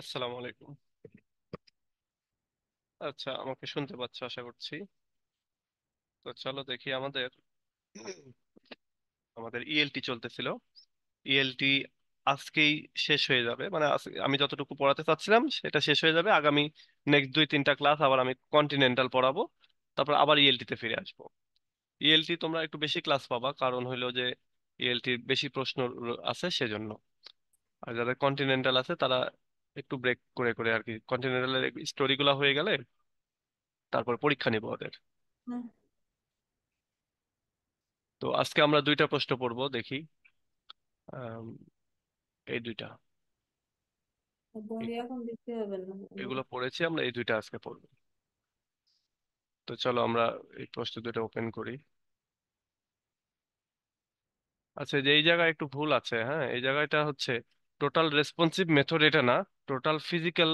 আসসালামু আলাইকুম। আচ্ছা, আমাকে শুনতে পাচ্ছ আশা করছি। তো চলো দেখি আমাদের আমাদের ইএলটি চলতেছিল। ইএলটি আজকেই শেষ হয়ে যাবে, মানে আমি যতটুকু পড়াতে চাচ্ছিলাম সেটা শেষ হয়ে যাবে। আগামী নেক্সট 2-3টা ক্লাস আবার আমি কন্টিনেন্টাল পড়াবো, তারপর আবার ইএলটি তে ফিরে আসবো। ইএলটি তোমরা একটু বেশি ক্লাস পাবা, কারণ হইলো যে ইএলটি বেশি প্রশ্ন আছে সেজন্য। আর যাদের কন্টিনেন্টাল আছে তারা একটু ব্রেক করে করে আর কি, কন্টিনেন্টালের স্টোরি গুলা হয়ে গেলে তারপর পরীক্ষা নিবো ওদের। হুম। তো আজকে আমরা দুইটা প্রশ্ন পড়বো, দেখি। আম, এই দুইটা, বই এ- এখন দিতে হবে না এগুলো পড়েছি আমরা, এই দুইটা আজকে পড়বো। তো চলো আমরা এই প্রশ্ন দুটো ওপেন করি। আচ্ছা, যে এই জায়গায় একটু ভুল আছে, হ্যাঁ, এই জায়গাটা হচ্ছে টোটাল রেসপন্সিভ মেথড, এটা না, টোটাল ফিজিক্যাল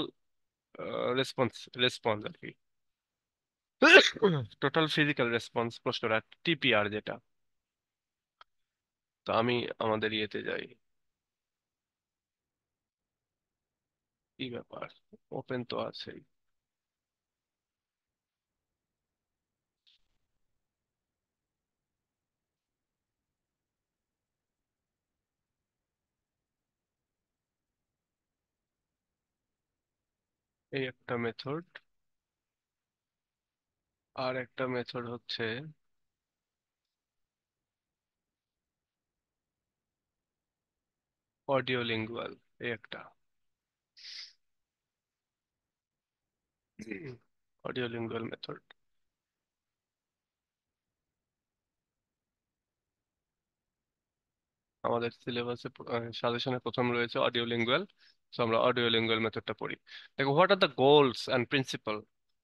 রেসপন্স রেসপন্স আর কি। টোটাল ফিজিক্যাল রেসপন্স প্রশ্নটা টিপিআর যেটা। তো আমি আমাদের ইয়েতে যাই। কি ব্যাপার, ওপেন তো আছেই। এই একটা মেথড, আর একটা মেথড হচ্ছে অডিও লিঙ্গুয়াল, এই একটা অডিও লিঙ্গুয়াল মেথড। আমাদের সিলেবাসে সাজেশনে প্রথম রয়েছে অডিও লিঙ্গুয়াল। তো আমরা অডিও লিঙ্গুয়াল মেথডটা পড়ি। দেখো, what are the goals and principal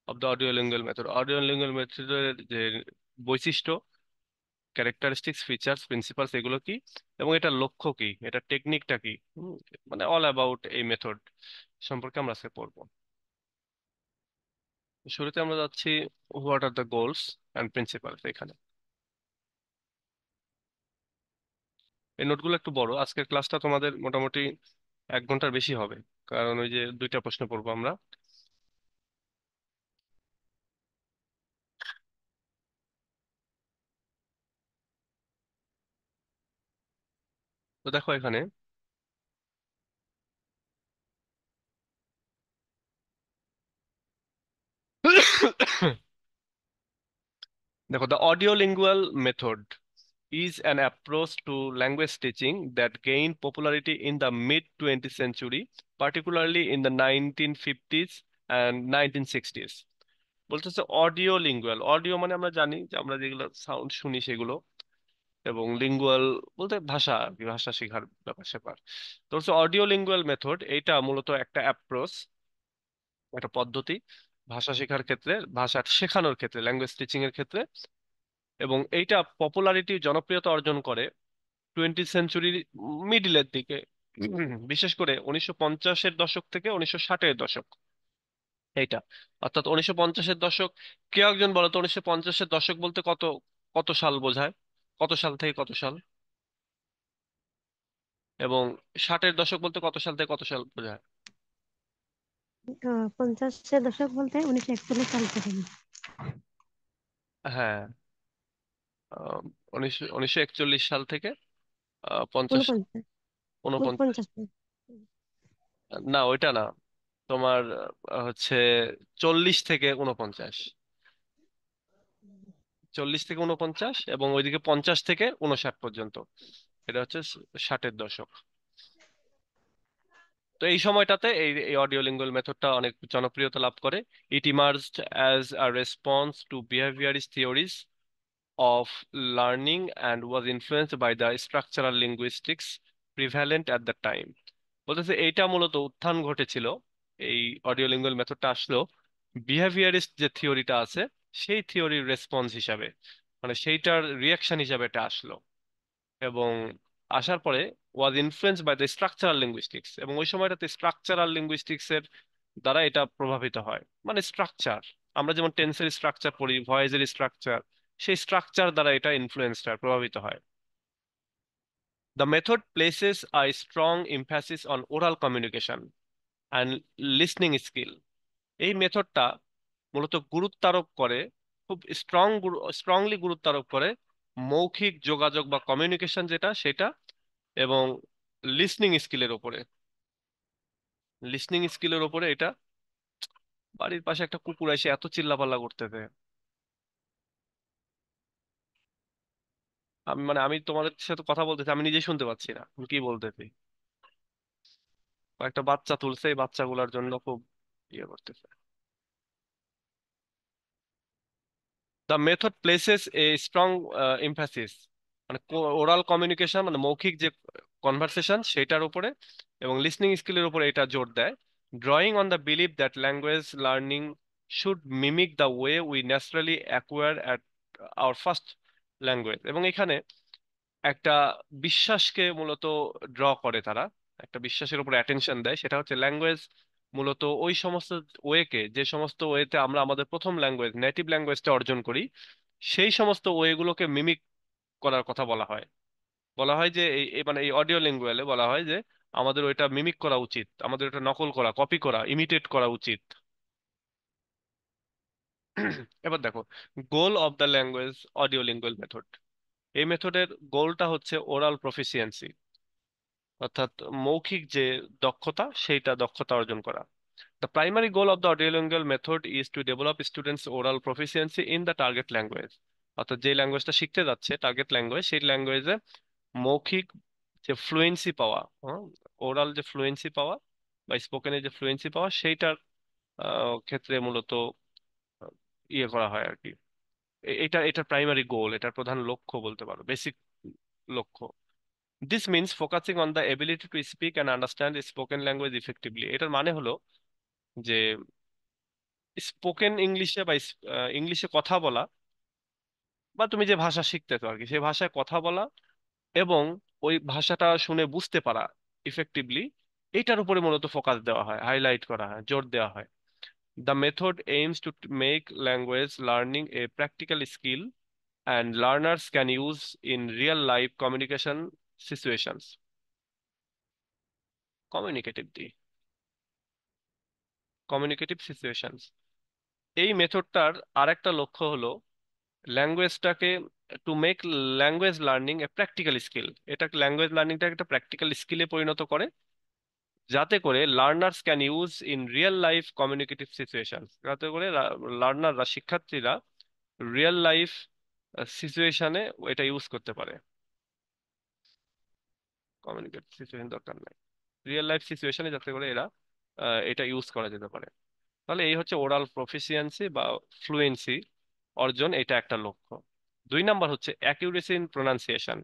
of the audio lingual method. Audio lingual মেথডের যে বৈশিষ্ট্য, ক্যারেক্টারিস্টিক্স, ফিচার্স, প্রিন্সিপালস, এগুলো কি, এবং এটা লক্ষ্য কি, এটা টেকনিকটা কি, মানে অল অ্যাবাউট এই মেথড সম্পর্কে আমরা আজকে পড়বো। শুরুতে আমরা যাচ্ছি what are the goals and principles এখানে। এই নোটগুলো একটু বড়, আজকের ক্লাসটা তোমাদের মোটামুটি 1 ঘন্টার বেশি হবে, কারণ ওই যে দুইটা প্রশ্ন পড়বো আমরা। তো দেখো এখানে, দেখো, the audiolingual method is an approach to language teaching that gained popularity in the mid 20th century, particularly in the 1950s and 1960s। বলতেছে অডিও লিঙ্গুয়াল, অডিও মানে আমরা জানি যে আমরা যেগুলো সাউন্ড শুনি সেগুলো, এবং লিঙ্গুয়াল বলতে ভাষা আর কি, ভাষা শেখার ব্যাপার স্যাপার। তো হচ্ছে অডিও লিঙ্গুয়াল মেথড, এইটা মূলত একটা অ্যাপ্রোচ, একটা পদ্ধতি ভাষা শেখার ক্ষেত্রে, ভাষা শেখানোর ক্ষেত্রে, ল্যাঙ্গুয়েজ টিচিং এর ক্ষেত্রে। এবং এইটা পপুলারিটি, জনপ্রিয়তা অর্জন করে 20th সেঞ্চুরির মিডিলের দিকে। বিশেষ করে 1950-এর দশক থেকে 1960-এর দশক, এইটা অর্থাৎ 1950-এর দশক। কেউ একজন বলো তো, 1950-এর দশক বলতে কত, কত সাল বোঝায়, কত সাল থেকে কত সাল? এবং 60-এর দশক বলতে কত সাল থেকে কত সাল বোঝায়? 50-এর দশক বলতে 1941 সাল থেকে। হ্যাঁ, আহ, 1941 সাল থেকে 50, 49, 49। 49। না, ওইটা না, তোমার হচ্ছে 40 থেকে 49। 40 থেকে 49, এবং ওইদিকে 50 থেকে 59 পর্যন্ত, এটা হচ্ছে 60-এর দশক। তো এই সময়টাতে এই এই অডিও লিঙ্গুয়াল মেথডটা অনেক জনপ্রিয়তা লাভ করে। It emerged as a response to behaviourist theories of learning and was influenced by the structural linguistics prevalent at the time। বলতেছে এইটা মূলত উত্থান ঘটেছিল, এই অডিও লিঙ্গুয়াল মেথডটা আসলো বিহেভিয়ারিস্ট যে থিওরিটা আছে সেই থিওরির রেসপন্স হিসাবে, মানে সেইটার রিয়াকশন হিসাবে এটা আসলো। এবং আসার পরে was influence by the structural linguistics, এবং ওই সময়টাতে স্ট্রাকচারাল লিঙ্গুইস্টিক্স এর দ্বারা এটা প্রভাবিত হয়। মানে স্ট্রাকচার, আমরা যেমন টেন্সের স্ট্রাকচার পড়ি, ভয়েসের স্ট্রাকচার, সেই স্ট্রাকচার দ্বারা এটা ইনফ্লুয়েন্সড হয়, প্রভাবিত হয়। The method places a strong emphasis on oral communication. And listening skill. এই মেথডটা মূলত গুরুত্বারোপ করে, খুব স্ট্রংলি গুরুত্বারোপ করে মৌখিক যোগাযোগ বা কমিউনিকেশন যেটা সেটা, এবং লিসনিং স্কিলের ওপরে। লিসনিং স্কিলের ওপরে এটা। বাড়ির পাশে একটা কুকুর এসে এত চিল্লাপাল্লা করতেছে, আমি তোমাদের সাথে কথা বলতেছি, আমি নিজেই শুনতে পাচ্ছি না তুমি কি বলতেছি। একটা বাচ্চা তুলছে, এই বাচ্চাগুলোর জন্য খুব ইয়ে করতেছে। The method places a strong emphasis, মানে ওরাল কমিউনিকেশন মানে মৌখিক যে কনভারসেশন সেটার উপরে, এবং লিসনিং স্কিলের উপরে এটা জোর দেয়। Drawing on the believe that language learning should mimic the way we naturally acquire at our first language. এবং এখানে একটা বিশ্বাসকে মূলত ড্র করে তারা, একটা বিশ্বাসের উপর অ্যাটেনশন দেয়, সেটা হচ্ছে ল্যাঙ্গুয়েজ মূলত ওই সমস্ত ওয়েকে, যে সমস্ত ওয়েতে আমরা আমাদের প্রথম ল্যাঙ্গুয়েজ নেটিভ ল্যাঙ্গুয়েজটা অর্জন করি, সেই সমস্ত ওয়েগুলোকে মিমিক করার কথা বলা হয়। বলা হয় যে মানে এই অডিও লিঙ্গুয়ালে বলা হয় যে আমাদের ওইটা মিমিক করা উচিত, আমাদের ওটা নকল করা, কপি করা, ইমিটেট করা উচিত। এবার দেখো, goal of the language audio lingual method. এই মেথডের গোলটা হচ্ছে ওরাল প্রফিসিয়েন্সি, অর্থাৎ মৌখিক যে দক্ষতা অর্জন করা। The primary goal of the audiolingual method is to develop students' oral proficiency in the target language. অর্থাৎ যে ল্যাঙ্গুয়েজটা শিখতে যাচ্ছে টার্গেট ল্যাঙ্গুয়েজ, সেই ল্যাঙ্গুয়েজে মৌখিক যে ফ্লুয়েন্সি পাওয়া, ওরাল যে ফ্লুয়েন্সি পাওয়া বা স্পোকেনের যে ফ্লুয়েন্সি পাওয়া, সেইটার ক্ষেত্রে মূলত আহ, ইয়ে করা হয় আর কি। এটা এটা প্রাইমারি গোল, এটার প্রধান লক্ষ্য বলতে পারো, বেসিক লক্ষ্য। This means focusing on the ability to speak and understand spoken language effectively. এটার মানে হলো যে স্পোকেন ইংলিশে বা ইংলিশে কথা বলা, বা তুমি যে ভাষা শিখতেছো আর কি, সেই ভাষায় কথা বলা এবং ওই ভাষাটা শুনে বুঝতে পারা ইফেক্টিভলি, এইটার উপরে মূলত ফোকাস দেওয়া হয়, হাইলাইট করা হয়, জোর দেওয়া হয়। The method aims to make language learning a practical skill and learners can use in real life communication situations. Communicative the communicative situations. এই মেথডটার আরেকটা লক্ষ্য হলো ল্যাঙ্গুয়েজটাকে, to make language learning a practical skill. এটা ল্যাঙ্গুয়েজ লার্নিংটাকে একটা practical স্কিলে পরিণত করে, যাতে করে learners can use in real life communicative situation, যাতে করে লার্নাররা, শিক্ষার্থীরা রিয়েল লাইফ সিচুয়েশনে এটা ইউজ করতে পারে। কমিউনিকেটিভ সিচুয়েশন দরকার নাই, রিয়েল লাইফ সিচুয়েশনে যাতে করে এরা এটা ইউজ করা যেতে পারে। তাহলে এই হচ্ছে ওরাল প্রফিসিয়েন্সি বা ফ্লুয়েন্সি অর্জন, এটা একটা লক্ষ্য। 2 নাম্বার হচ্ছে অ্যাকিউরেসি ইন প্রোনাউন্সিয়েশন।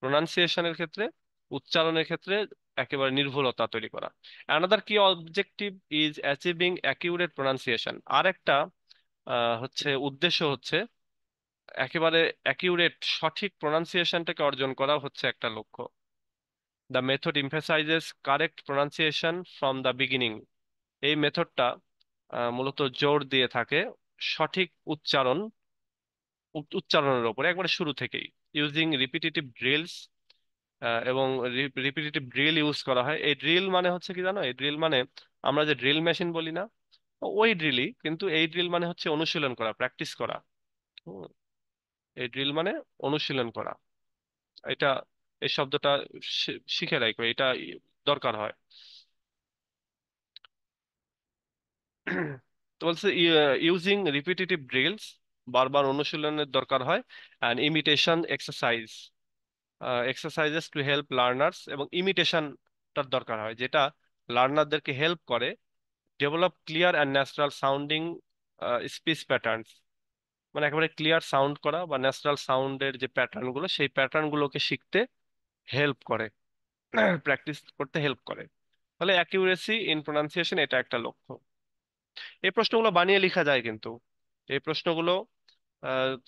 প্রোনাউন্সিয়েশনের ক্ষেত্রে, উচ্চারণের ক্ষেত্রে একেবারে নির্ভুলতা তৈরি করা। Another key objective is achieving accurate pronunciation. আর একটা হচ্ছে উদ্দেশ্য হচ্ছে একেবারে অ্যাকিউরেট, সঠিক প্রোনাউন্সিয়েশনটাকে অর্জন করা হচ্ছে একটা লক্ষ্য। The method emphasises correct pronunciation from the beginning. এই মেথডটা মূলত জোর দিয়ে থাকে সঠিক উচ্চারণের উপরে একবারে শুরু থেকেই। ইউজিং রিপিটিটিভ ড্রিলস, এবং রিপিটিটিভ ড্রিল ইউজ করা হয়। এই ড্রিল মানে হচ্ছে কি জানো, এই ড্রিল মানে আমরা যে ড্রিল মেশিন বলি না, ওই ড্রিলই, কিন্তু এই ড্রিল মানে হচ্ছে অনুশীলন করা, প্র্যাকটিস করা। হুম, এই ড্রিল মানে অনুশীলন করা। এটা, এই শব্দটা শিখে রাখবে, এটা দরকার হয়। তো বলছে ইউজিং রিপিটিটিভ ড্রিলস, বারবার অনুশীলনের দরকার হয়। And imitation exercise, exercises to help learners, এবং ইমিটেশনটার দরকার হয়, যেটা লার্নারদেরকে হেল্প করে develop clear and natural sounding speech patterns. মানে একেবারে ক্লিয়ার সাউন্ড করা বা ন্যাচারাল সাউন্ডের যে প্যাটার্ন গুলো, সেই প্যাটার্ন গুলোকে শিখতে হেল্প করে, প্র্যাকটিস করতে হেল্প করে। তাহলে অ্যাকিউরেসি ইন প্রোনাউন্সিয়েশন এটা একটা লক্ষ্য। এই প্রশ্নগুলো বানিয়ে লেখা যায় কিন্তু, এই প্রশ্নগুলো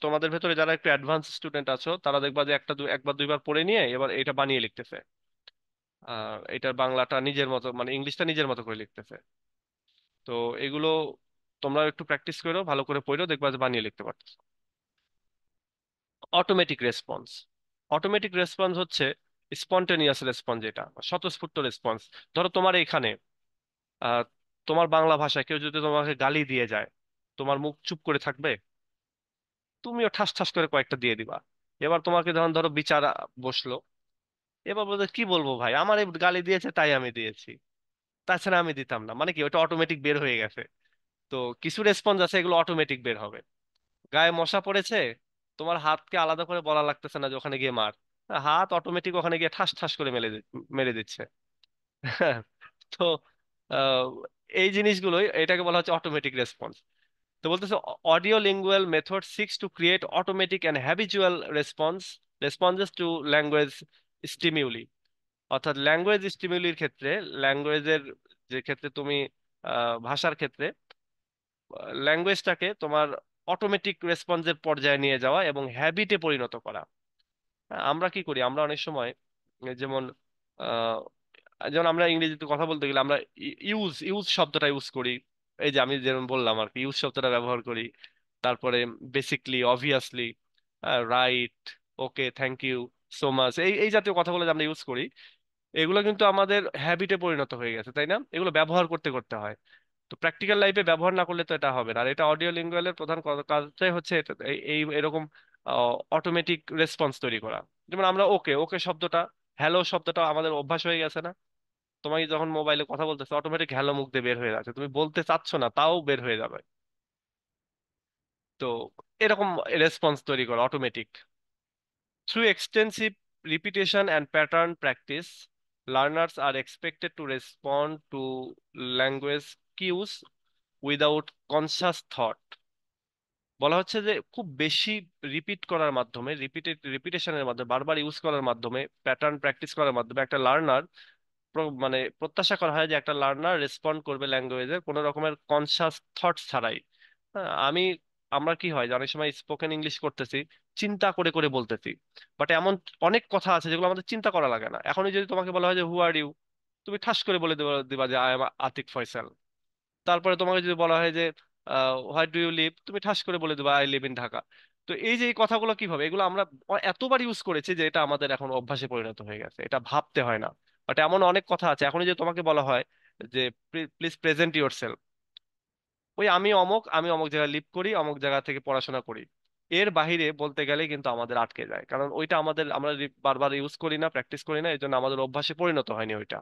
তোমাদের ভেতরে যারা একটু অ্যাডভান্স স্টুডেন্ট আছো, তারা দেখবা যে একবার দুইবার পড়ে নিয়ে এবার এটা বানিয়ে লিখতেছে। এটার বাংলাটা নিজের মতো, মানে ইংলিশটা নিজের মতো করে লিখতেছে। তো এগুলো তোমরা একটু প্র্যাকটিস করো, ভালো করে পড়ো, দেখবা যে বানিয়ে লিখতে পারতেছো। Automatic response. অটোমেটিক রেসপন্স হচ্ছে স্পন্টেনিয়াস রেসপন্স, যেটা স্বতঃস্ফূর্ত রেসপন্স। ধরো তোমার এখানে আহ তোমার বাংলা ভাষায় কেউ যদি তোমাকে গালি দিয়ে যায়, তোমার মুখ চুপ করে থাকবে? তুমিও ঠাস ঠাস করে কয়েকটা দিয়ে দিবা। এবার তোমাকে যখন ধরো বিচার বসলো, এবার বলতে কি বলবো ভাই, আমার এই গালি দিয়েছে তাই আমি দিয়েছি, তাছাড়া আমি দিতাম না, মানে কি ওটা অটোমেটিক বের হয়ে গেছে। তো কিছু রেসপন্স আছে এগুলো অটোমেটিক বের হবে। গায়ে মশা পড়েছে, তোমার হাতকে আলাদা করে বলা লাগতেছে না যে ওখানে গিয়ে মার, হাত অটোমেটিক ওখানে গিয়ে ঠাস ঠাস করে মেরে দিচ্ছে। তো আহ, এই জিনিসগুলোই, এটাকে বলা হচ্ছে অটোমেটিক রেসপন্স। তো বলতেছে audio lingual method seeks to create automatic and habitual responses to language stimuli. অর্থাৎ ল্যাঙ্গুয়েজ স্টিমিউলির ক্ষেত্রে, ল্যাঙ্গুয়েজের যে ক্ষেত্রে তুমি ভাষার ক্ষেত্রে ল্যাঙ্গুয়েজটাকে তোমার অটোমেটিক রেসপন্সের পর্যায়ে নিয়ে যাওয়া এবং হ্যাবিটে পরিণত করা। আমরা কি করি, আমরা অনেক সময় যেমন আহ, যেমন আমরা ইংরেজিতে কথা বলতে গেলে আমরা ইউজ ইউজ শব্দটা ইউজ করি। এই যে আমি যেমন বললাম আর কি, ইউজ শব্দটা ব্যবহার করি। তারপরে basically, obviously, right, okay, thank you, so much, এই এই জাতীয় কথাগুলো যে আমরা ইউজ করি, এগুলো কিন্তু আমাদের হ্যাবিটে পরিণত হয়ে গেছে, তাই না? এগুলো ব্যবহার করতে করতে হয়। তো প্র্যাকটিক্যাল লাইফে ব্যবহার না করলে তো এটা হবে না। আর এটা অডিও লিঙ্গুয়ালের প্রধান কাজটাই হচ্ছে এরকম অটোমেটিক রেসপন্স তৈরি করা। যেমন আমরা ওকে ওকে শব্দটা, হ্যালো শব্দটা আমাদের অভ্যাস হয়ে গেছে না? তোমাকে যখন মোবাইলে কথা বলতেছো, অটোমেটিক হ্যালো মুখ দিয়ে বের হয়ে যাচ্ছে, তুমি বলতে চাচ্ছ না তাও বের হয়ে যাবে। তো এরকম রেসপন্স তৈরি করা automatic. Through extensive repetition and pattern practice, learners are expected to respond to language cues without conscious thought. বলা হচ্ছে যে খুব বেশি রিপিট করার মাধ্যমে, রিপিটেশনের মাধ্যমে, বারবার ইউজ করার মাধ্যমে, প্যাটার্ন প্র্যাকটিস করার মাধ্যমে একটা লার্নার, মানে প্রত্যাশা করা হয় যে একটা লার্নার রেসপন্ড করবে ল্যাঙ্গুয়েজের কোনো রকমের কনসাস থট ছাড়াই। আমি, আমরা কি হয় যে অনেক সময় স্পোকেন ইংলিশ করতেছি, চিন্তা করে করে বলতেছি, বাট এমন অনেক কথা আছে যেগুলো আমাদের চিন্তা করা লাগে না। এখনই যদি তোমাকে বলা হয় যে হু আর ইউ, তুমি ঠাস করে বলে দিবা যে আই এম আতিক ফয়সাল। তারপরে তোমাকে যদি বলা হয় যে হোয়াট ডু ইউ লিভ, তুমি ঠাস করে বলে দেবা আই লিভ ইন ঢাকা। তো এই যে এই কথাগুলো কিভাবে, এগুলো আমরা এতবার ইউজ করেছি যে এটা আমাদের এখন অভ্যাসে পরিণত হয়ে গেছে, এটা ভাবতে হয় না। বাট এমন অনেক কথা আছে, এখনই যে তোমাকে বলা হয় যে প্লিজ প্রেজেন্ট ইউর সেলফ, ওই আমি অমুক জায়গায় লিভ করি, অমুক জায়গা থেকে পড়াশোনা করি, এর বাহিরে বলতে গেলে কিন্তু আমাদের আটকে যায়, কারণ ওইটা আমাদের, আমরা বারবার ইউজ করি না, প্র্যাকটিস করি না, এই জন্য আমাদের অভ্যাসে পরিণত হয়নি ওইটা।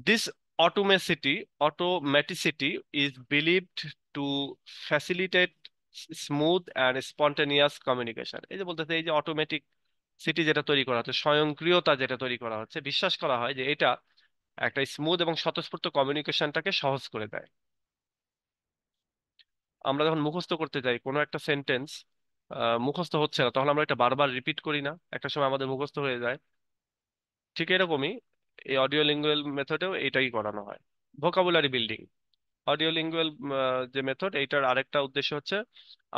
This automaticity is believed to facilitate smooth and spontaneous communication. এই যে বলতেছে, এই যে অটোমেটিক সিটি যেটা তৈরি করা হচ্ছে, স্বয়ংক্রিয়তা যেটা তৈরি করা হচ্ছে, বিশ্বাস করা হয় যে এটা একটা স্মুথ এবং স্বতঃস্ফূর্ত কমিউনিকেশনটাকে সহজ করে দেয়। আমরা যখন মুখস্থ করতে যাই কোনো একটা সেন্টেন্স, মুখস্থ হচ্ছে না, তখন আমরা এটা বারবার রিপিট করি না, একটা সময় আমাদের মুখস্থ হয়ে যায়। ঠিক এরকমই এই অডিও লিঙ্গুয়াল মেথডেও এটাই করানো হয়। ভোকাবুলারি বিল্ডিং, অডিও লিঙ্গুয়াল যে মেথড, এইটার আরেকটা উদ্দেশ্য হচ্ছে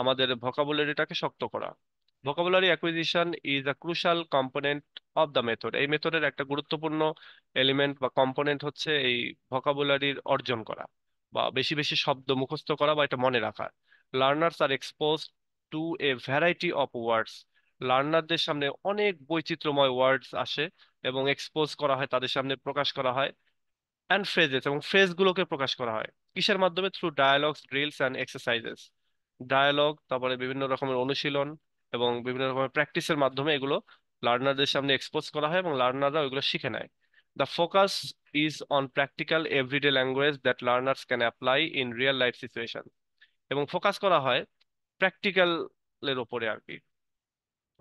আমাদের ভোকাবুলারিটাকে শক্ত করা। Vocabulary acquisition is a crucial component of the method. এই মেথডের একটা গুরুত্বপূর্ণ এলিমেন্ট বা কম্পোনেন্ট হচ্ছে এই ভোকাবুলারির অর্জন করা, বা বেশি বেশি শব্দ মুখস্থ করা বা এটা মনে রাখা। Learners are expose to a variety of words. লার্নারদের সামনে অনেক বৈচিত্র্যময় ওয়ার্ডস আসে এবং এক্সপোজ করা হয়, তাদের সামনে প্রকাশ করা হয়। অ্যান্ড ফ্রেজেস, এবং ফ্রেজগুলোকে প্রকাশ করা হয় কিসের মাধ্যমে? Through dialogues, drills and exercises. Dialogue, তারপরে বিভিন্ন রকমের অনুশীলন এবং বিভিন্ন রকমের প্র্যাকটিসের মাধ্যমে এগুলো লার্নারদের সামনে এক্সপোজ করা হয় এবং লার্নাররা ওইগুলো শিখে নেয়। The focus is on practical everyday language that learners can apply in real life situation. এবং ফোকাস করা হয় প্র্যাকটিক্যালের ওপরে আর কি,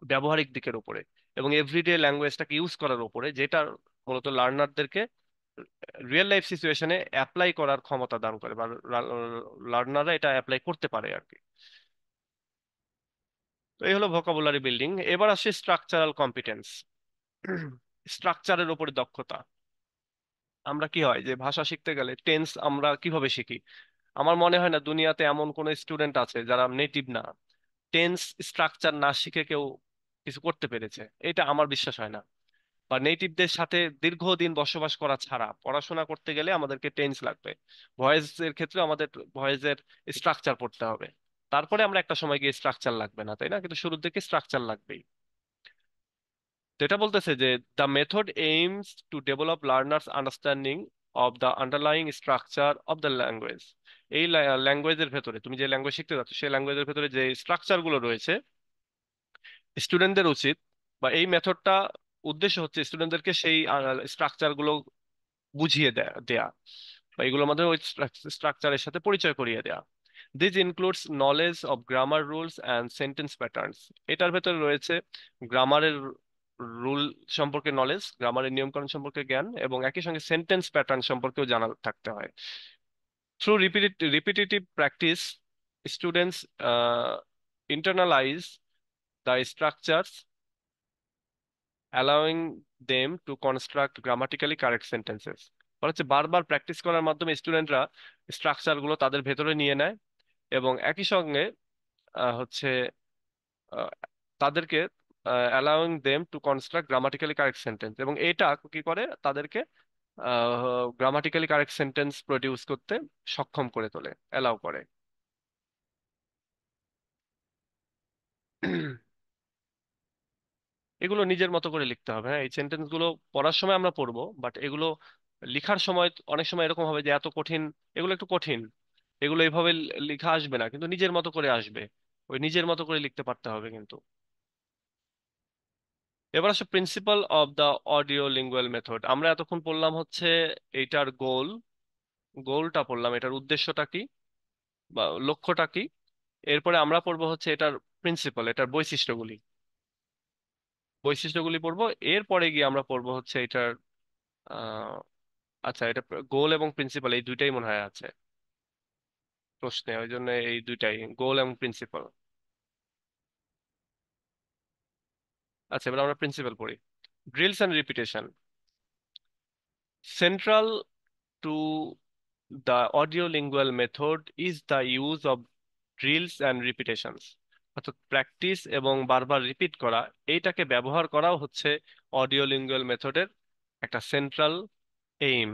ব্যবহারিক দিকের উপরে, এবং এভরিডে ল্যাঙ্গুয়েজটাকে ইউজ করার উপরে, যেটা মূলত লার্নারদেরকে রিয়েল লাইফ সিচুয়েশনে অ্যাপ্লাই করার ক্ষমতা দান করে, বা লার্নাররা এটা অ্যাপ্লাই করতে পারে আর কি। তো এই হলো ভোকাবুলারি বিল্ডিং। এবার আসে স্ট্রাকচারাল কম্পিটেন্স, স্ট্রাকচারের উপরে দক্ষতা। আমরা কি হয় যে ভাষা শিখতে গেলে টেন্স আমরা কিভাবে শিখি? আমার মনে হয় না দুনিয়াতে এমন কোন স্টুডেন্ট আছে যারা নেটিভ না, টেন্স স্ট্রাকচার না শিখে কেউ কিছু করতে পেরেছে, এটা আমার বিশ্বাস হয় না। বা নেটিভদের সাথে দীর্ঘদিন বসবাস করা ছাড়া পড়াশোনা করতে গেলে আমাদেরকে টেন্স লাগবে। ভয়েস এর ক্ষেত্রে আমাদের ভয়েসের স্ট্রাকচার পড়তে হবে, তারপরে আমরা একটা সময় গিয়ে স্ট্রাকচার লাগবে না, তাই না? কিন্তু শুরুর দিকে স্ট্রাকচার লাগবেই। তো যেটা বলতেছে যে the method aims to develop learners understanding of the underlying structure of the language. এই ল্যাঙ্গুয়েজের ভেতরে তুমি যে ল্যাঙ্গুয়েজ শিখতে যাচ্ছ সেই ল্যাঙ্গুয়েজের ভেতরে যে স্ট্রাকচার গুলো রয়েছে, স্টুডেন্টদের উচিত বা এই মেথডটা উদ্দেশ্য হচ্ছে স্টুডেন্টদেরকে সেই স্ট্রাকচার গুলো বুঝিয়ে দেয়া বা এগুলোর মধ্যে ওই স্ট্রাকচারের সাথে পরিচয় করিয়ে দেয়া। This includes knowledge of grammar rules and sentence patterns. এটার ভেতরে রয়েছে গ্রামারের রুল সম্পর্কে নলেজ, গ্রামারের নিয়মকানুন সম্পর্কে জ্ঞান, এবং একই সঙ্গে সেন্টেন্স প্যাটার্ন সম্পর্কেও জানা থাকতে হয়। Through repetitive practice students internalize the structures, allowing them to construct grammatically correct sentences। বলা হচ্ছে বারবার প্র্যাকটিস করার মাধ্যমে স্টুডেন্টরা স্ট্রাকচার গুলো তাদের ভেতরে নিয়ে নেয় এবং একই সঙ্গে হচ্ছে আহ, তাদেরকে allowing them to construct grammatically correct sentence, এবং এটা কি করে তাদেরকে গ্রামাটিক্যালি কারেক্ট সেন্টেন্স প্রডিউস করতে সক্ষম করে তোলে, অ্যালাউ করে। এগুলো নিজের মতো করে লিখতে হবে। হ্যাঁ, এই সেন্টেন্স গুলো পড়ার সময় আমরা পড়বো, বাট এগুলো লেখার সময় অনেক সময় এরকম হবে যে এত কঠিন, এগুলো একটু কঠিন, এগুলো এইভাবে লেখা আসবে না, কিন্তু নিজের মতো করে আসবে। ওই নিজের মতো করে লিখতে পারতে হবে কিন্তু। এবার আসে principal of the audio lingual method. আমরা এতক্ষণ পড়লাম হচ্ছে এইটার গোলটা পড়লাম, এটার উদ্দেশ্যটা কি বা লক্ষ্যটা কি। এরপরে আমরা পড়বো হচ্ছে এটার প্রিন্সিপাল, এটার বৈশিষ্ট্যগুলি পড়বো। এরপরে গিয়ে আমরা পড়বো হচ্ছে এটার আহ আচ্ছা, এটা গোল এবং প্রিন্সিপাল এই দুইটাই মনে হয় আছে প্রশ্নে, ওই জন্য এই দুইটাই গোল এবং প্রিন্সিপাল। আচ্ছা, এবার আমরা প্রিন্সিপাল পড়ি। Drills and repetition. Central to the audio lingual method is the use of drills and repetitions. অর্থাৎ প্র্যাকটিস এবং বারবার রিপিট করা, এইটাকে ব্যবহার করাও হচ্ছে অডিও লিঙ্গুয়াল মেথডের একটা সেন্ট্রাল এইম।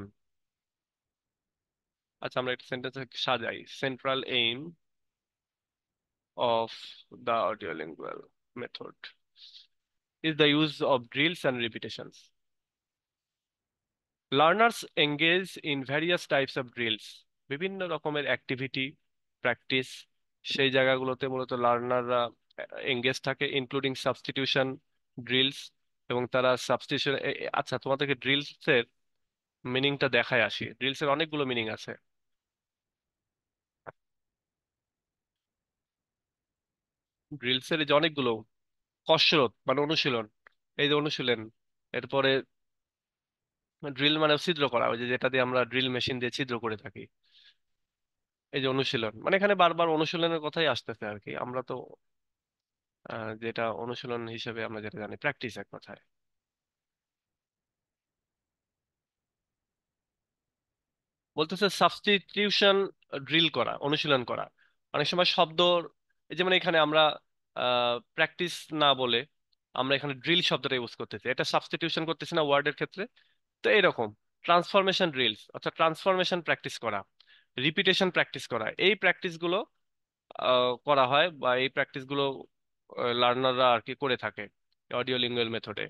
আচ্ছা, আমরা একটা সেন্টেন্স সাজাই। Central aim of the audio lingual method is the use of drills and repetitions. Learners engage in various types of drills. বিভিন্ন রকমের অ্যাক্টিভিটি, প্র্যাকটিস, সেই জায়গাগুলোতে মূলত লার্নাররা এঙ্গেজ থাকে, ইনক্লুডিং সাবস্টিটিউশন ড্রিলস। এবং তারা সাবস্টিটিউশন, আচ্ছা তোমাদেরকে ড্রিলস এর মিনিংটা দেখায় আসি। ড্রিলস এর অনেকগুলো মিনিং আছে। ড্রিলস এর এই যে অনেকগুলো, কসরত মানে অনুশীলন, এই যে অনুশীলন। এরপরে ড্রিল মানে ছিদ্র করা, ওই যে যেটা দিয়ে আমরা ড্রিল মেশিন দিয়ে ছিদ্র করে থাকি। এই যে অনুশীলন মানে এখানে বারবার অনুশীলনের কথাই আসতেছে আর কি। আমরা তো যেটা অনুশীলন হিসেবে আমরা যেটা জানি প্র্যাকটিস এক কথায়। বলতেছে সাবস্টিটিউশন ড্রিল করা, অনুশীলন করা। অনেক সময় শব্দ, এই যেমন এখানে আমরা প্র্যাকটিস না বলে আমরা এখানে ড্রিল শব্দটা ইউজ করতেছি, এটা সাবস্টিটিউশন করতেছি না ওয়ার্ডের ক্ষেত্রে। তো এরকম ট্রান্সফরমেশন ড্রিলস, অর্থাৎ ট্রান্সফরমেশন প্র্যাকটিস করা, রিপিটেশন প্র্যাকটিস করা, এই প্র্যাকটিস গুলো করা হয় বা এই প্র্যাকটিস গুলো লার্নাররা আর কি করে থাকে অডিও লিঙ্গুয়াল মেথডে।